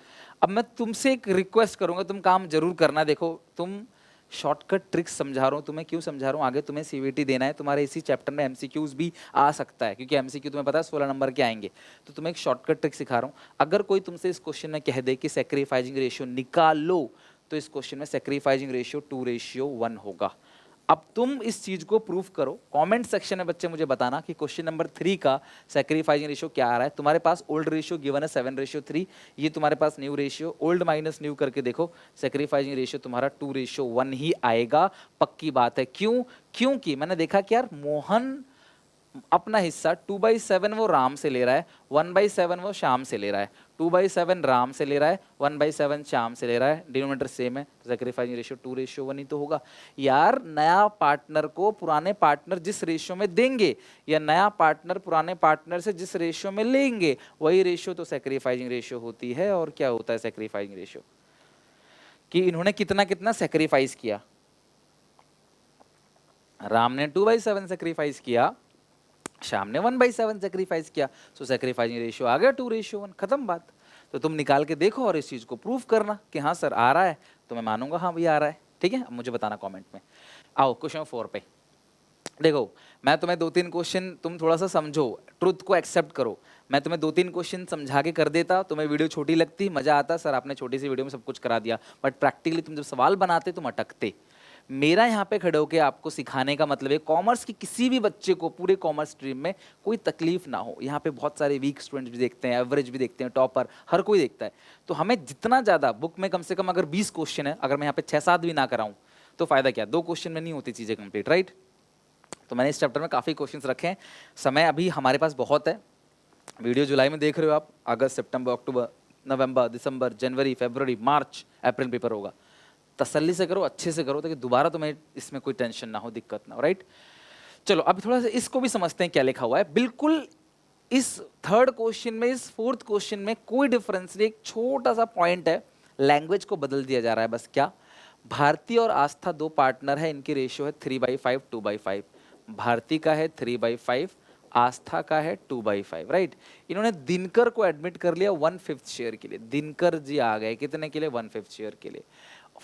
अब मैं तुमसे एक रिक्वेस्ट करूंगा, तुम काम जरूर करना। देखो तुम शॉर्टकट ट्रिक्स समझा रहा हूँ तुम्हें, क्यों समझा रहा हूँ? आगे तुम्हें सीवीटी देना है, तुम्हारे इसी चैप्टर में एमसीक्यूज भी आ सकता है, क्योंकि एमसीक्यू तुम्हें पता है 16 नंबर के आएंगे। तो तुम्हें एक शॉर्टकट ट्रिक सिखा रहा हूँ। अगर कोई तुमसे इस क्वेश्चन में कह दे कि सैक्रिफाइसिंग रेशियो निकालो, तो इस क्वेश्चन में सैक्रिफाइसिंग रेशियो 2:1 होगा। अब तुम इस चीज को प्रूफ करो। कमेंट सेक्शन में बच्चे मुझे बताना कि क्वेश्चन नंबर 3 का सैक्रिफाइसिंग रेशियो क्या आ रहा है। तुम्हारे पास ओल्ड रेशियो गिवन है 7:3, ये तुम्हारे पास new ratio, old minus new करके देखो, सैक्रिफाइसिंग रेशियो तुम्हारा 2:1 ही आएगा। पक्की बात है। क्यों? क्योंकि मैंने देखा कि यार मोहन अपना हिस्सा 2/7 वो राम से ले रहा है, 1/7 वो श्याम से ले रहा है। 2/7 राम से ले रहा है, 1/7 श्याम से ले रहा है, डिनोमिनेटर सेम है, तो सैक्रिफाइसिंग रेशियो 2:1 ही तो होगा। यार नया पार्टनर को पुराने पार्टनर जिस रेशियो में देंगे, या नया पार्टनर पुराने पार्टनर से जिस रेशियो में लेंगे, वही रेशियो तो सैक्रिफाइसिंग रेशियो होती है। और क्या होता है सैक्रिफाइसिंग रेशियो? कि इन्होंने कितना कितना सैक्रिफाइस किया। राम ने 2/7 सैक्रिफाइस किया, श्याम ने 1/7 सेक्रीफाइस किया, सो सेक्रीफाइसिंग रेशियो आ गया 2:1, खत्म बात। तो तुम निकाल के देखो और इस चीज को प्रूफ करना कि हाँ सर आ रहा है, तो मैं मानूंगा हाँ भैया आ रहा है। ठीक है, अब मुझे बताना कमेंट में। आओ क्वेश्चन 4 पे। देखो मैं तुम्हें 2-3 क्वेश्चन, तुम थोड़ा सा समझो, ट्रुथ को एक्सेप्ट करो। मैं तुम्हें 2-3 क्वेश्चन समझा के कर देता, तुम्हें वीडियो छोटी लगती, मजा आता, सर आपने छोटी सी वीडियो में सब कुछ करा दिया। बट प्रैक्टिकली तुम जब सवाल बनाते तुम अटकते। मेरा यहाँ पे खड़े होकर आपको सिखाने का मतलब है कॉमर्स की किसी भी बच्चे को, पूरे कॉमर्स स्ट्रीम में कोई तकलीफ ना हो। यहाँ पे बहुत सारे वीक स्टूडेंट्स भी देखते हैं, एवरेज भी देखते हैं, टॉपर, हर कोई देखता है। तो हमें जितना ज़्यादा बुक में कम से कम अगर 20 क्वेश्चन है, अगर मैं यहाँ पे 6-7 भी ना कराऊँ तो फायदा क्या? 2 क्वेश्चन में नहीं होती चीज़ें कंप्लीट, राइट। तो मैंने इस चैप्टर में काफ़ी क्वेश्चन रखे हैं। समय अभी हमारे पास बहुत है। वीडियो जुलाई में देख रहे हो आप, अगस्त, सितंबर, अक्टूबर, नवंबर, दिसंबर, जनवरी, फरवरी, मार्च, अप्रैल पेपर होगा। तसल्ली से करो, अच्छे से करो, ताकि दोबारा तुम्हें इसमें कोई टेंशन ना हो, दिक्कत ना हो, राइट। चलो अब थोड़ा सा इसको भी समझते हैं क्या लिखा हुआ है। बिल्कुल इस 3rd क्वेश्चन में, इस 4th क्वेश्चन में कोई डिफरेंस नहीं, एक छोटा सा पॉइंट है, लैंग्वेज को बदल दिया जा रहा है बस। क्या? भारती और आस्था 2 पार्टनर है, इनकी रेशियो है 3/5, 2/5। भारती का है 3/5, आस्था का है 2/5, राइट। इन्होंने दिनकर को एडमिट कर लिया 1/5 शेयर के लिए। दिनकर जी आ गए कितने के लिए? 1/5 शेयर के लिए।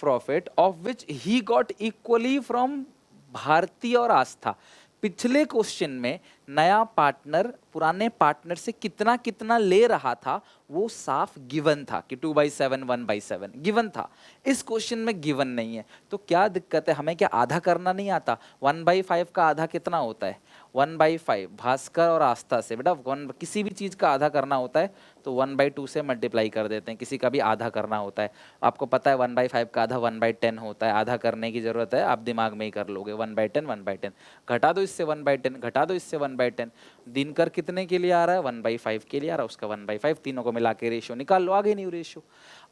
Profit of which he got equally from Bharti और आस्था। पिछले क्वेश्चन में नया पार्टनर पुराने पार्टनर से कितना कितना ले रहा था, वो साफ गिवन था कि 2/7, 1/7 गिवन था। इस क्वेश्चन में गिवन नहीं है, तो क्या दिक्कत है? हमें क्या आधा करना नहीं आता? 1/5 का आधा कितना होता है? 1/5 भास्कर और आस्था से। बेटा किसी भी चीज़ का आधा करना होता है तो 1/2 से मल्टीप्लाई कर देते हैं, किसी का भी आधा करना होता है। आपको पता है 1/5 का आधा 1/10 होता है, आधा करने की जरूरत है, आप दिमाग में ही कर लोगे। 1/10 1/10 घटा दो इससे 1/10, घटा दो इससे 1/10। दिनकर कितने के लिए आ रहा है? 1/5 के लिए आ रहा है, उसका 1/5, तीनों को मिला के रेशियो निकाल लो, आगे नहीं रेशियो।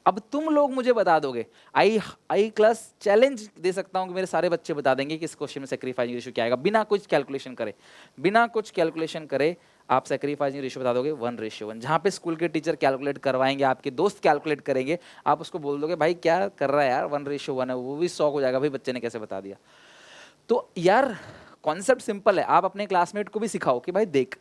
अब तुम लोग मुझे बता दोगे, आई क्लास चैलेंज दे सकता हूं कि मेरे सारे बच्चे बता देंगे कि इस क्वेश्चन में सैक्रिफाइसिंग रेशियो क्या आएगा, बिना कुछ कैलकुलेशन करे। बिना कुछ कैलकुलेशन करे आप सैक्रिफाइसिंग रेशियो बता दोगे 1:1। जहां पे स्कूल के टीचर कैलकुलेट करवाएंगे, आपके दोस्त कैलकुलेट करेंगे, आप उसको बोल दोगे भाई क्या कर रहा है यार, 1:1 है। वो भी शॉक हो जाएगा, भाई बच्चे ने कैसे बता दिया। तो यार कॉन्सेप्ट सिंपल है, आप अपने क्लासमेट को भी सिखाओ कि भाई देख,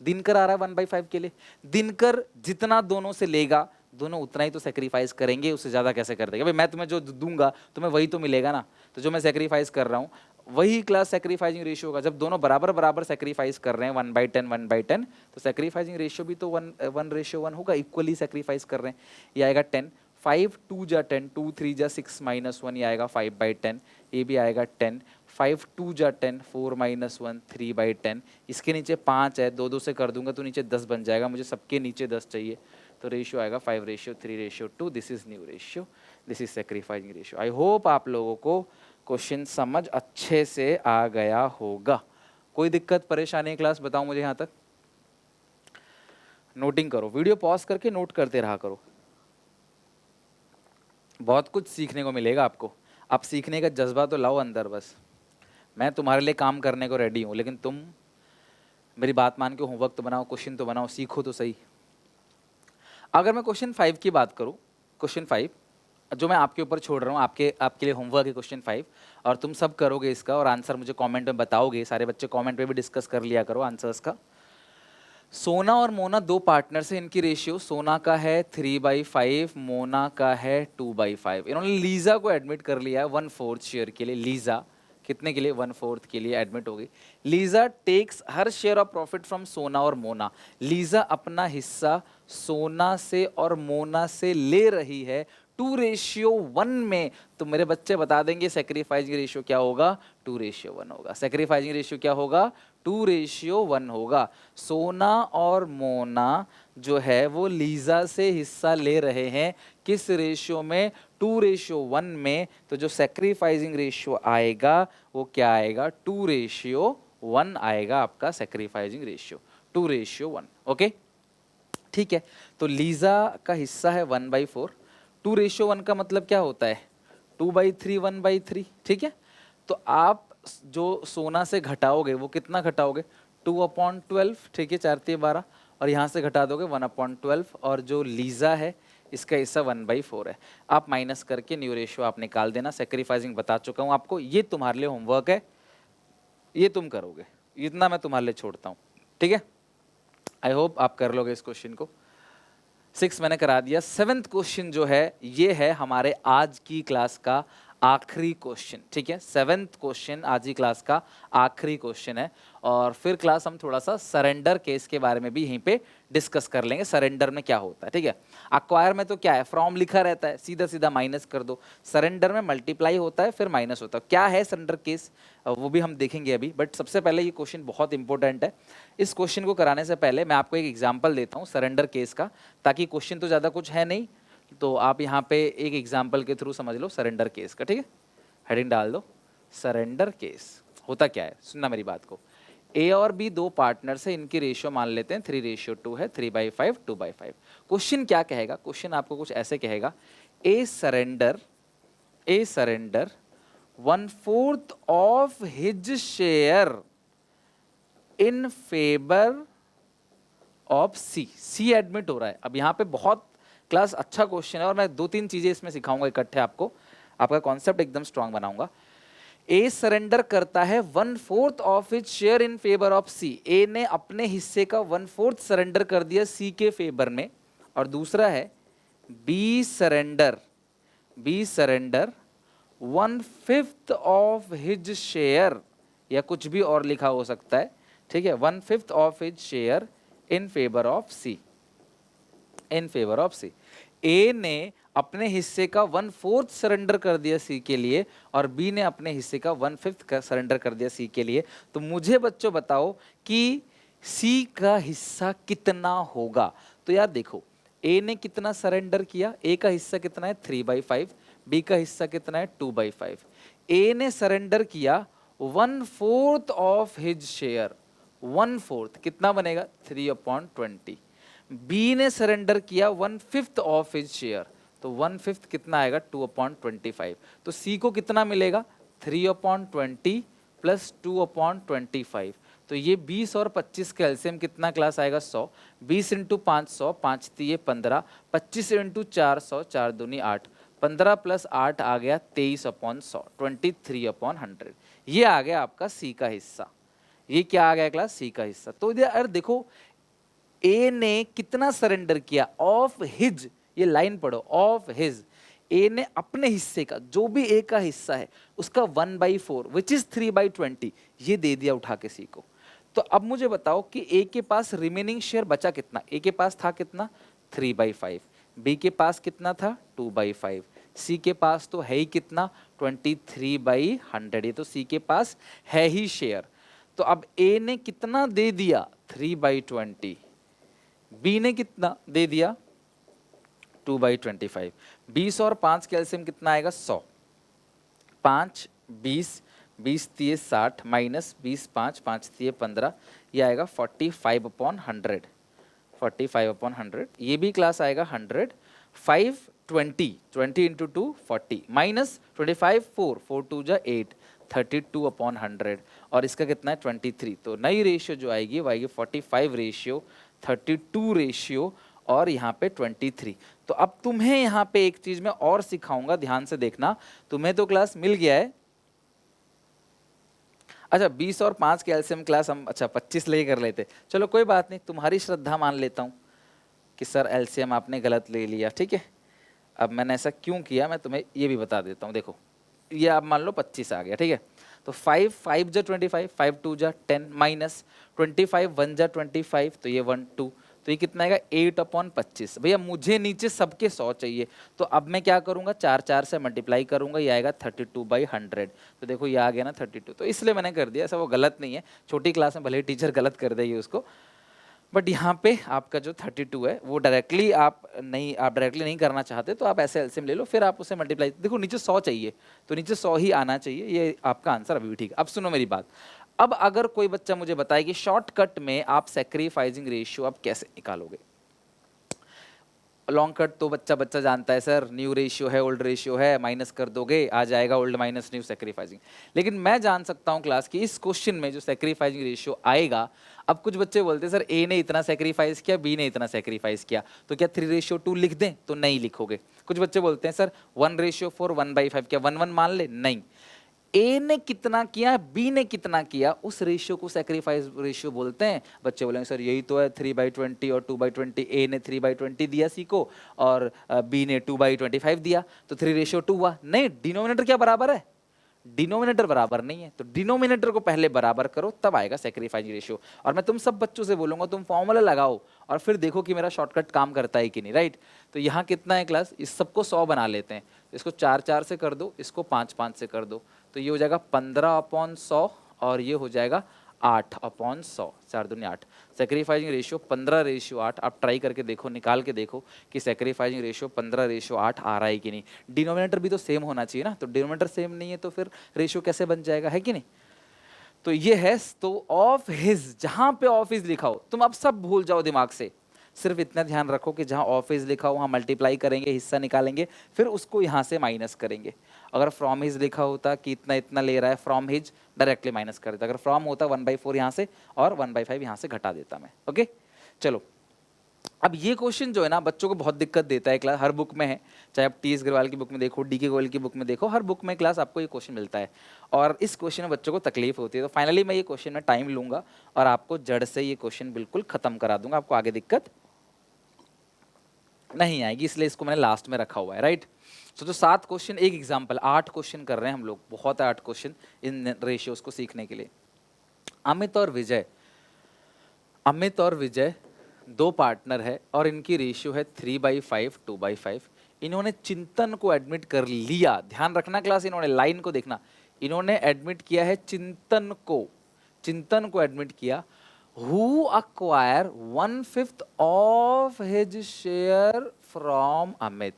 दिनकर आ रहा है 1/5 के लिए, दिनकर जितना दोनों से लेगा दोनों उतना ही तो सेक्रीफाइस करेंगे, उससे ज्यादा कैसे कर देगा। भाई मैं तुम्हें जो दूंगा तुम्हें वही तो मिलेगा ना, तो जो मैं सेक्रीफाइस कर रहा हूँ वही क्लास सेक्रीफाइसिंग रेशियो होगा। जब दोनों बराबर बराबर सेक्रीफाइस कर रहे हैं 1/10 1/10, तो सेक्रीफाइसिंग रेशियो भी तो 1:1 होगा, इक्वली सेक्रीफाइस कर रहे हैं। ये आएगा 10, 5 2 जा 10, 2 3 जा 6 -1, ये आएगा 5/10। ये भी आएगा 10, 5 2 जा 10, 4 -1 3/10। इसके नीचे 5 है, 2 2 से कर दूंगा तो नीचे 10 बन जाएगा, मुझे सबके नीचे 10 चाहिए, तो रेशियो आएगा 5:3:2। This is new ratio, this is sacrificing ratio. I hope आप लोगों को क्वेश्चन समझ अच्छे से आ गया होगा। कोई दिक्कत परेशानी क्लास बताओ मुझे यहाँ तक। नोटिंग करो, वीडियो पॉज करके नोट करते रहा करो, बहुत कुछ सीखने को मिलेगा आपको। आप सीखने का जज्बा तो लाओ अंदर, बस मैं तुम्हारे लिए काम करने को रेडी हूँ, लेकिन तुम मेरी बात मान के होमवर्क तो बनाओ, क्वेश्चन तो बनाओ, सीखो तो सही। अगर मैं क्वेश्चन 5 की बात करूँ, क्वेश्चन 5 जो मैं आपके ऊपर छोड़ रहा हूँ, आपके लिए होमवर्क है क्वेश्चन 5, और तुम सब करोगे इसका और आंसर मुझे कमेंट में बताओगे। सारे बच्चे कमेंट में भी डिस्कस कर लिया करो आंसर्स का। सोना और मोना दो पार्टनर्स है, इनकी रेशियो सोना का है 3/5, मोना का है 2/5। इन्होंने लीजा को एडमिट कर लिया है 1/4 शेयर के लिए। लीजा कितने के लिए? 1/4 के लिए एडमिट हो गई। Lisa takes her share of profit from Sona और मोना। लीजा अपना हिस्सा सोना से और मोना से ले रही है 2:1 में। तो मेरे बच्चे बता देंगे सेक्रीफाइसिंग रेशियो क्या होगा? 2:1 होगा। सेक्रीफाइसिंग रेशियो क्या होगा? 2:1 होगा। सोना और मोना जो है वो लीजा से हिस्सा ले रहे हैं किस रेशियो में? 2:1 में। तो जो सेक्रीफाइसिंग रेशियो आएगा वो क्या आएगा? 2:1 आएगा आपका सेक्रीफाइसिंग रेशियो, 2:1। ओके ठीक है। तो लीजा का हिस्सा है 1/4, 2:1 का मतलब क्या होता है? 2/3 1/3। ठीक है, तो आप जो सोना से घटाओगे वो कितना घटाओगे? 2/12। ठीक है, 4×3=12, और यहाँ से घटा दोगे 1/12, और जो लीजा है इसका हिस्सा 1/4 है। आप माइनस करके न्यू रेशियो आप निकाल देना। सेक्रीफाइसिंग बता चुका हूँ आपको, ये तुम्हारे लिए होमवर्क है, ये तुम करोगे, इतना मैं तुम्हारे लिए छोड़ता हूँ। ठीक है, आई होप आप कर लोगे इस क्वेश्चन को। 6 मैंने करा दिया। 7th क्वेश्चन जो है ये है हमारे आज की क्लास का आखिरी क्वेश्चन। ठीक है, 7th क्वेश्चन आज की क्लास का आखिरी क्वेश्चन है, और फिर क्लास हम थोड़ा सा सरेंडर केस के बारे में भी यहीं पे डिस्कस कर लेंगे, सरेंडर में क्या होता है। ठीक है, अक्वायर में तो क्या है, फ्रॉम लिखा रहता है, सीधा सीधा माइनस कर दो। सरेंडर में मल्टीप्लाई होता है फिर माइनस होता है। क्या है सरेंडर केस वो भी हम देखेंगे अभी, बट सबसे पहले ये क्वेश्चन बहुत इंपॉर्टेंट है। इस क्वेश्चन को कराने से पहले मैं आपको एक एग्जाम्पल देता हूँ सरेंडर केस का, ताकि क्वेश्चन तो ज़्यादा कुछ है नहीं, तो आप यहाँ पे एक एग्जाम्पल के थ्रू समझ लो सरेंडर केस का। ठीक है, हेडिंग डाल दो सरेंडर केस। होता क्या है, सुनना मेरी बात को। ए और बी दो पार्टनर्स है, इनकी रेशियो मान लेते हैं 3:2 है, 3/5 2/5। क्वेश्चन क्या कहेगा? क्वेश्चन आपको कुछ ऐसे कहेगा, A surrender 1/4 of his share in favour of C. C admit हो रहा है। अब यहाँ पे बहुत क्लास अच्छा क्वेश्चन है, और मैं 2-3 चीजें इसमें सिखाऊंगा इकट्ठे आपको, आपका कॉन्सेप्ट एकदम स्ट्रांग बनाऊंगा। ए सरेंडर करता है 1/4 of his share in favour of C. A ने अपने हिस्से का 1/4 सरेंडर कर दिया सी के फेवर में। और दूसरा है B surrender 1/5 of his share, या कुछ भी और लिखा हो सकता है। ठीक है, 1/5 of his share in favour of C. In favour of C. A ने अपने हिस्से का 1/4 सरेंडर कर दिया सी के लिए और बी ने अपने हिस्से का 1/5 सरेंडर कर दिया सी के लिए। तो मुझे बच्चों बताओ कि सी का हिस्सा कितना होगा। तो यार देखो, ए ने कितना सरेंडर किया, ए का हिस्सा कितना है 3/5, बी का हिस्सा कितना है 2/5। ए ने सरेंडर किया 1/4 ऑफ हिज शेयर, 1/4 कितना बनेगा 3/20। बी ने सरेंडर किया 1/5 ऑफ हिज शेयर, तो 1/5 कितना आएगा 2/25। तो सी को कितना मिलेगा 3/20 प्लस 2/25। तो ये 20 और 25 का एलसीएम कितना क्लास आएगा 100। 20 इंटू 5 100, 5 3 15, 25 इंटू 4 100, 4 दूनी 8, 15 प्लस 8 आ गया 23/100, 23/100। ये आ गया आपका सी का हिस्सा। ये क्या आ गया क्लास सी का हिस्सा। तो यार देखो, ए ने कितना सरेंडर किया ऑफ हिज, ये लाइन पढ़ो ऑफ हिज। ए ने अपने हिस्से का, जो भी ए का हिस्सा है उसका 1/4 विच इज 3/20 ये दे दिया उठा के सी को। तो अब मुझे बताओ कि ए के पास रिमेनिंग शेयर बचा कितना। ए के पास था कितना 3/5, बी के पास कितना था 2/5, सी के पास तो है ही कितना 23/100। ये तो सी के पास है ही शेयर। तो अब ए ने कितना दे दिया 3/20, बी ने कितना दे दिया 2/25। 20 और 5 का एलसीएम कितना आएगा 100, 5 20, 20 3 60 माइनस 20 5, 5 3 15, ये आएगा 45/100, 45/100। ये भी क्लास आएगा 100, 5 20, 20 इंटू 2 40 माइनस 25 4, 4 2 जा 8, 32/100। और इसका कितना है 23। तो नई रेशियो जो आएगी वो आएगी 45 रेशियो, 32 रेशियो और यहाँ पे 23। तो अब तुम्हें यहाँ पे एक चीज मैं और सिखाऊंगा, ध्यान से देखना। तुम्हें तो क्लास मिल गया है, अच्छा 20 और 5 के एलसीएम क्लास हम अच्छा 25 ले कर लेते, चलो कोई बात नहीं, तुम्हारी श्रद्धा मान लेता हूँ कि सर एलसीएम आपने गलत ले लिया, ठीक है। अब मैंने ऐसा क्यों किया मैं तुम्हें ये भी बता देता हूँ। देखो ये आप मान लो 25 आ गया, ठीक है। तो 5 5 जा 25, 5 2 जा 10 माइनस 25 1 जा 25, तो ये 1 2, तो ये कितना आएगा 8/25। भैया मुझे नीचे सबके 100 चाहिए, तो अब मैं क्या करूंगा 4 4 से मल्टीप्लाई करूंगा, ये आएगा 32/100। तो देखो ये आ गया ना 32, तो इसलिए मैंने कर दिया, ऐसा वो गलत नहीं है। छोटी क्लास में भले ही टीचर गलत कर देगी उसको, बट यहाँ पे आपका जो 32 है वो डायरेक्टली आप डायरेक्टली नहीं करना चाहते तो आप ऐसे एलसीएम ले लो, फिर आप उसे मल्टीप्लाई, देखो नीचे 100 चाहिए तो नीचे 100 ही आना चाहिए, ये आपका आंसर अभी भी ठीक है। अब सुनो मेरी बात, अब अगर कोई बच्चा मुझे बताए कि शॉर्टकट में आप सैक्रिफाइसिंग रेशियो आप कैसे निकालोगे। लॉन्ग कट तो बच्चा बच्चा जानता है, सर न्यू रेशियो है ओल्ड रेशियो है, माइनस कर दोगे आ जाएगा ओल्ड माइनस न्यू सैक्रिफाइसिंग। लेकिन मैं जान सकता हूँ क्लास कि इस क्वेश्चन में जो सैक्रिफाइसिंग रेशियो आएगा, अब कुछ बच्चे बोलते हैं सर ए ने इतना सैक्रिफाइस किया, बी ने इतना सैक्रिफाइस किया, तो क्या 3:2 लिख दें, तो नहीं लिखोगे। कुछ बच्चे बोलते हैं सर 1:4 1/5, क्या 1 1 मान ले, नहीं। ए ने कितना किया बी ने कितना किया उस रेशियो को सैक्रिफाइस रेशियो बोलते हैं। बच्चे बोलेंगे सर यही तो है 3/20 और 2/20, ए ने 3/20 दिया सी को और बी ने 2/25 दिया, तो 3:2 हुआ। नहीं, डिनोमिनेटर क्या बराबर है, डिनोमिनेटर बराबर नहीं है, तो डिनोमिनेटर को पहले बराबर करो तब आएगा सैक्रिफाइस रेशियो। और मैं तुम सब बच्चों से बोलूंगा तुम फॉर्मूला लगाओ और फिर देखो कि मेरा शॉर्टकट काम करता है कि नहीं, राइट। तो यहाँ कितना है क्लास, इस सबको 100 बना लेते हैं, इसको 4 4 से कर दो, इसको 5 5 से कर दो, तो ये हो जाएगा 15/100 और ये हो जाएगा 8/100, 4 दूनी 8। Sacrificing ratio 15:8। आप ट्राई करके देखो, निकाल के देखो कि सैक्रिफाइसिंग रेशियो 15:8 आ रहा है कि नहीं। डिनोमिनेटर भी तो सेम होना चाहिए ना, तो डिनोमिनेटर सेम नहीं है तो फिर रेशियो कैसे बन जाएगा, है कि नहीं। तो ये है, तो ऑफ हिज, जहां पे ऑफ हिज लिखा हो तुम अब सब भूल जाओ दिमाग से, सिर्फ इतना ध्यान रखो कि जहां ऑफ हिज लिखा हो वहां मल्टीप्लाई करेंगे, हिस्सा निकालेंगे, फिर उसको यहां से माइनस करेंगे। अगर फ्रॉम हिज लिखा होता कि इतना इतना ले रहा है, फ्रॉम हिज डायरेक्टली माइनस कर देता। अगर फ्रॉम होता 1/4 यहाँ से और 1/5 यहाँ से घटा देता मैं, ओके। चलो अब ये क्वेश्चन जो है ना बच्चों को बहुत दिक्कत देता है, क्लास हर बुक में है, चाहे आप टी.एस. अग्रवाल की बुक में देखो, डी के गोयल की बुक में देखो, हर बुक में क्लास आपको ये क्वेश्चन मिलता है और इस क्वेश्चन में बच्चों को तकलीफ होती है। तो फाइनली मैं ये क्वेश्चन में टाइम लूंगा और आपको जड़ से ये क्वेश्चन बिल्कुल खत्म करा दूंगा, आपको आगे दिक्कत नहीं आएगी, इसलिए इसको मैंने लास्ट में रखा हुआ है, राइट। तो 7 क्वेश्चन, एक एग्जाम्पल, 8 क्वेश्चन कर रहे हैं हम लोग, बहुत है 8 क्वेश्चन इन रेशियोज को सीखने के लिए। अमित और विजय दो पार्टनर है और इनकी रेशियो है 3/5 2/5। इन्होंने चिंतन को एडमिट कर लिया, ध्यान रखना क्लास, इन्होंने लाइन को देखना, इन्होंने एडमिट किया है चिंतन को एडमिट किया। Who acquire 1/5 of his share from Amit.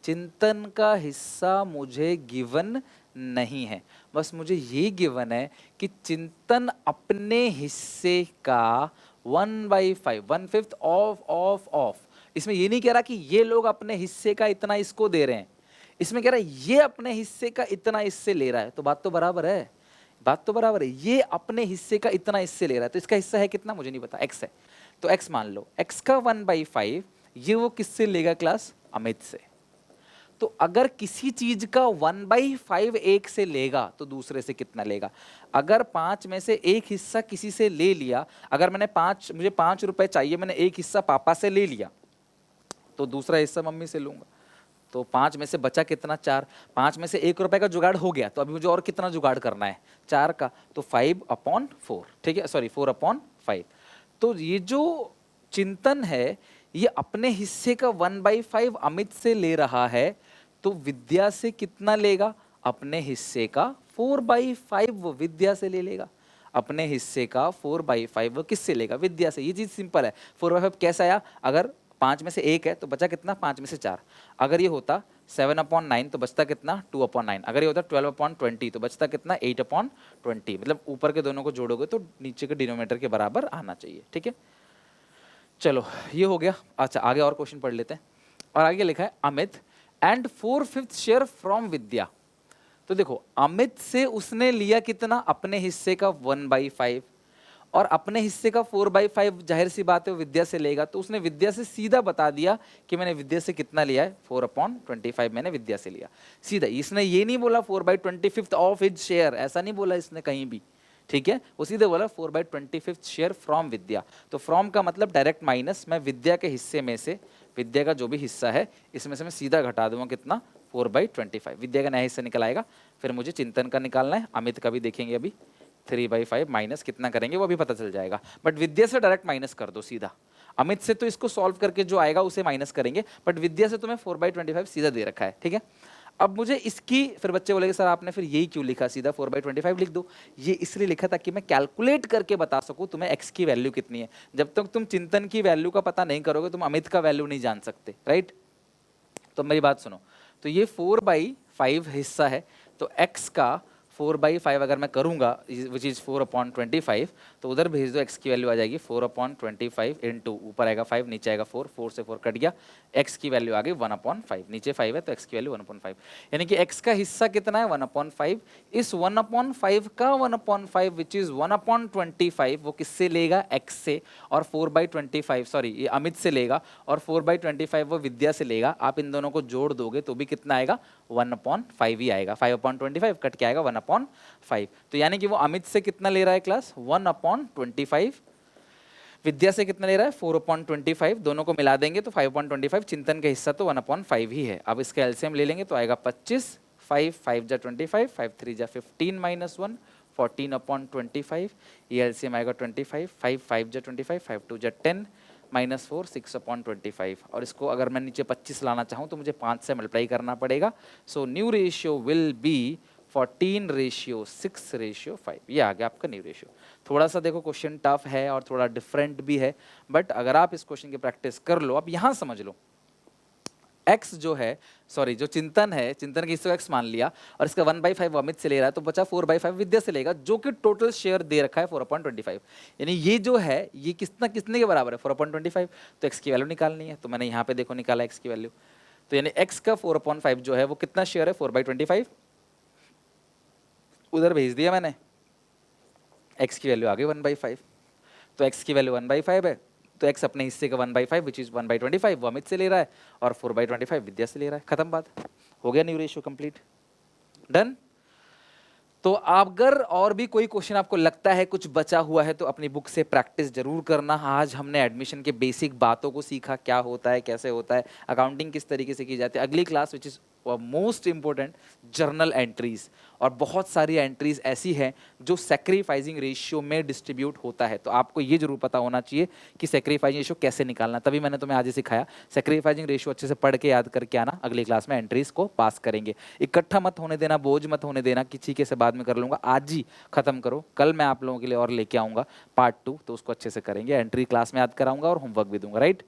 चिंतन का हिस्सा मुझे गिवन नहीं है, बस मुझे ये गिवन है कि चिंतन अपने हिस्से का 1/5 1/5 ऑफ। इसमें ये नहीं कह रहा कि ये लोग अपने हिस्से का इतना इसको दे रहे हैं, इसमें कह रहा है ये अपने हिस्से का इतना इससे ले रहा है। तो बात तो बराबर है, बात तो बराबर है, ये अपने हिस्से का इतना इससे ले रहा है, तो इसका हिस्सा है कितना मुझे नहीं पता, x है। तो x मान लो, x का 1/5 ये वो किससे लेगा क्लास, अमित से। तो अगर किसी चीज का 1/5 एक से लेगा तो दूसरे से कितना लेगा। अगर 5 में से एक हिस्सा किसी से ले लिया, अगर मुझे 5 रुपए चाहिए, मैंने एक हिस्सा पापा से ले लिया, तो दूसरा हिस्सा मम्मी से लूंगा। तो 5 में से बचा कितना, 4। 5 में से 1 रुपए का जुगाड़ हो गया, तो अभी मुझे और कितना जुगाड़ करना है, 4 का। तो 5/4, ठीक है, सॉरी 4/5। तो ये जो चिंतन है ये अपने हिस्से का 1/5 अमित से ले रहा है, तो विद्या से कितना लेगा, अपने हिस्से का 4/5 वो विद्या से ले लेगा। अपने हिस्से का 4/5 वो किससे लेगा, विद्या से। ये चीज सिंपल है। 4/5 कैसा आया, अगर 5 में से 1 है तो बचा कितना, 5 में से 4। अगर ये होता 7/9 तो बचता कितना, 2/9। अगर ये होता 12/20 तो बचता कितना, 8/20। मतलब ऊपर के दोनों को जोड़ोगे तो नीचे के डिनोमिनेटर के बराबर आना चाहिए, ठीक है। चलो ये हो गया। अच्छा आगे और क्वेश्चन पढ़ लेते हैं। और आगे लिखा है अमित एंड 4/5 शेयर फ्रॉम विद्या। तो देखो अमित से उसने लिया कितना, अपने हिस्से का 1/5, और अपने हिस्से का 4/5 जाहिर सी बात है वो विद्या से लेगा। तो उसने विद्या से सीधा बता दिया कि मैंने विद्या से कितना लिया है, 4/25 मैंने विद्या से लिया। सीधा, इसने ये नहीं बोला 4/25 ऑफ हिज शेयर, ऐसा नहीं बोला इसने कहीं भी, ठीक है। वो सीधे बोला 4/25 शेयर फ्रॉम विद्या। तो फ्रॉम का मतलब डायरेक्ट माइनस, मैं विद्या के हिस्से में से, विद्या का जो भी हिस्सा है इसमें से मैं सीधा घटा दूंगा कितना, 4/25। विद्या का नया हिस्सा निकल आएगा। फिर मुझे चिंतन का निकालना है, अमित का भी देखेंगे अभी। 3/5 माइनस कितना करेंगे वो अभी पता चल जाएगा, बट विद्या से डायरेक्ट माइनस कर दो सीधा। अमित से तो इसको सॉल्व करके जो आएगा उसे माइनस करेंगे, बट विद्या से तुम्हें 4/25 सीधा दे रखा है, ठीक है। अब मुझे इसकी, फिर बच्चे बोलेंगे सर आपने फिर यही क्यों लिखा, सीधा 4/25 लिख दो। ये इसलिए लिखा ताकि मैं कैलकुलेट करके बता सकूं तुम्हें x की वैल्यू कितनी है। जब तक तुम चिंतन की वैल्यू का पता नहीं करोगे तुम अमित का वैल्यू नहीं जान सकते, राइट। तो मेरी बात सुनो, तो ये 4/5 हिस्सा है, तो x का 4/5 अगर मैं करूंगा विच इज 4/25, तो उधर भेज दो, x की वैल्यू आ जाएगी 4/25 इंटू, ऊपर आएगा 5 नीचे आएगा 4, 4 से 4 कट गया, x की वैल्यू आ गई 1/5। नीचे 5 है तो x की वैल्यू 1/5, यानी कि x का हिस्सा कितना है 1/5। इस 1/5 का 1/5 विच इज 1/25 वो किससे लेगा, x से, और 4/25 सॉरी ये अमित से लेगा, और 4/25 वो विद्या से लेगा। आप इन दोनों को जोड़ दोगे तो भी कितना आएगा, 1/5 ही आएगा। 5/25 कट के आएगा 1/5। तो यानी कि वो अमित से कितना ले रहा है क्लास, 1/25। विद्या से कितना ले रहा है, 4/25। दोनों को मिला देंगे तो 5/25। चिंतन का हिस्सा तो 1/5 ही है। अब इसका एलसीएम ले लेंगे तो आएगा 25। 5 जा 25, 5 3 जा 15 - 1 14/25। ये एलसीएम आएगा 25। 5 जा 25, 5 2 जा 10 -4 6/25। और इसको अगर मैं नीचे 25 लाना चाहूँ तो मुझे 5 से मल्टीप्लाई करना पड़ेगा। So new ratio will be 14:6:5। ये आ गया आपका न्यू रेशियो। थोड़ा सा देखो क्वेश्चन टफ है और थोड़ा डिफरेंट भी है, बट अगर आप इस क्वेश्चन की प्रैक्टिस कर लो, अब यहाँ समझ लो x जो है, सॉरी जो चिंतन है, चिंतन के हिस्से को x मान लिया, और इसका 1/5 अमित से ले रहा है, तो बचा 4/5 विद्या से लेगा, जो कि टोटल शेयर दे रखा है 4/25। यानी ये जो है ये कितने के बराबर है, 4/25। तो x की वैल्यू निकालनी है, तो मैंने यहाँ पे देखो निकाला x की वैल्यू। तो यानी x का 4/5 जो है वो कितना शेयर है, 4/25। उधर भेज दिया मैंने, x की वैल्यू आ गई 1/5। तो x की वैल्यू 1/5 है, तो x अपने हिस्से का 1/5 विच इज 1/25 वो अमित से ले रहा है, और 4/25 विद्या से ले रहा है। खत्म बात, हो गया न्यू रेशियो कंप्लीट, डन। तो अगर और भी कोई क्वेश्चन आपको लगता है कुछ बचा हुआ है तो अपनी बुक से प्रैक्टिस जरूर करना। आज हमने एडमिशन के बेसिक बातों को सीखा, क्या होता है, कैसे होता है, अकाउंटिंग किस तरीके से की जाती है। अगली class which is most important, journal entries. और बहुत सारी एंट्रीज ऐसी हैं जो सेक्रीफाइसिंग रेशियो में डिस्ट्रीब्यूट होता है, तो आपको ये जरूर पता होना चाहिए कि सेक्रीफाइसिंग रेशियो कैसे निकालना। तभी मैंने तुम्हें आज ही सिखाया। सेक्रीफाइसिंग रेशियो अच्छे से पढ़ के याद करके आना, अगली क्लास में एंट्रीज को पास करेंगे। इकट्ठा मत होने देना, बोझ मत होने देना कि ठीक है से बाद में कर लूंगा, आज ही खत्म करो। कल मैं आप लोगों के लिए और लेके आऊंगा पार्ट 2, तो उसको अच्छे से करेंगे। एंट्री क्लास में याद कराऊंगा और होमवर्क भी दूंगा, राइट।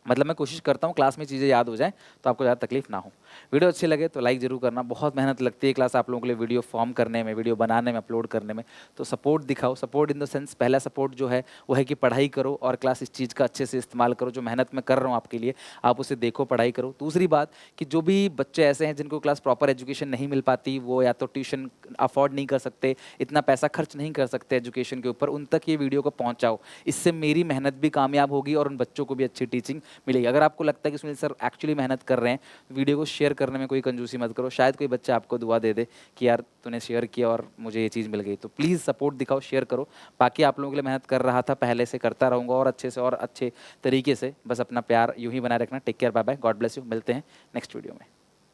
मतलब मैं कोशिश करता हूँ क्लास में चीज़ें याद हो जाएं तो आपको ज़्यादा तकलीफ ना हो। वीडियो अच्छी लगे तो लाइक जरूर करना। बहुत मेहनत लगती है क्लास आप लोगों के लिए वीडियो फॉर्म करने में, वीडियो बनाने में, अपलोड करने में। तो सपोर्ट दिखाओ। सपोर्ट इन द सेंस, पहला सपोर्ट जो है वो है कि पढ़ाई करो और क्लास इस चीज़ का अच्छे से इस्तेमाल करो। जो मेहनत मैं कर रहा हूँ आपके लिए, आप उसे देखो, पढ़ाई करो। दूसरी बात कि जो भी बच्चे ऐसे हैं जिनको क्लास प्रॉपर एजुकेशन नहीं मिल पाती, वो या तो ट्यूशन अफोर्ड नहीं कर सकते, इतना पैसा खर्च नहीं कर सकते एजुकेशन के ऊपर, उन तक ये वीडियो को पहुँचाओ। इससे मेरी मेहनत भी कामयाब होगी और उन बच्चों को भी अच्छी टीचिंग मिलेगी। अगर आपको लगता है कि सुनील सर एक्चुअली मेहनत कर रहे हैं, वीडियो को शेयर करने में कोई कंजूसी मत करो। शायद कोई बच्चा आपको दुआ दे दे कि यार तूने शेयर किया और मुझे ये चीज़ मिल गई। तो प्लीज़ सपोर्ट दिखाओ, शेयर करो। बाकी आप लोगों के लिए मेहनत कर रहा था पहले से, करता रहूँगा और अच्छे से और अच्छे तरीके से। बस अपना प्यार यूं ही बनाए रखना। Take care, bye bye, God bless you. मिलते हैं नेक्स्ट वीडियो में।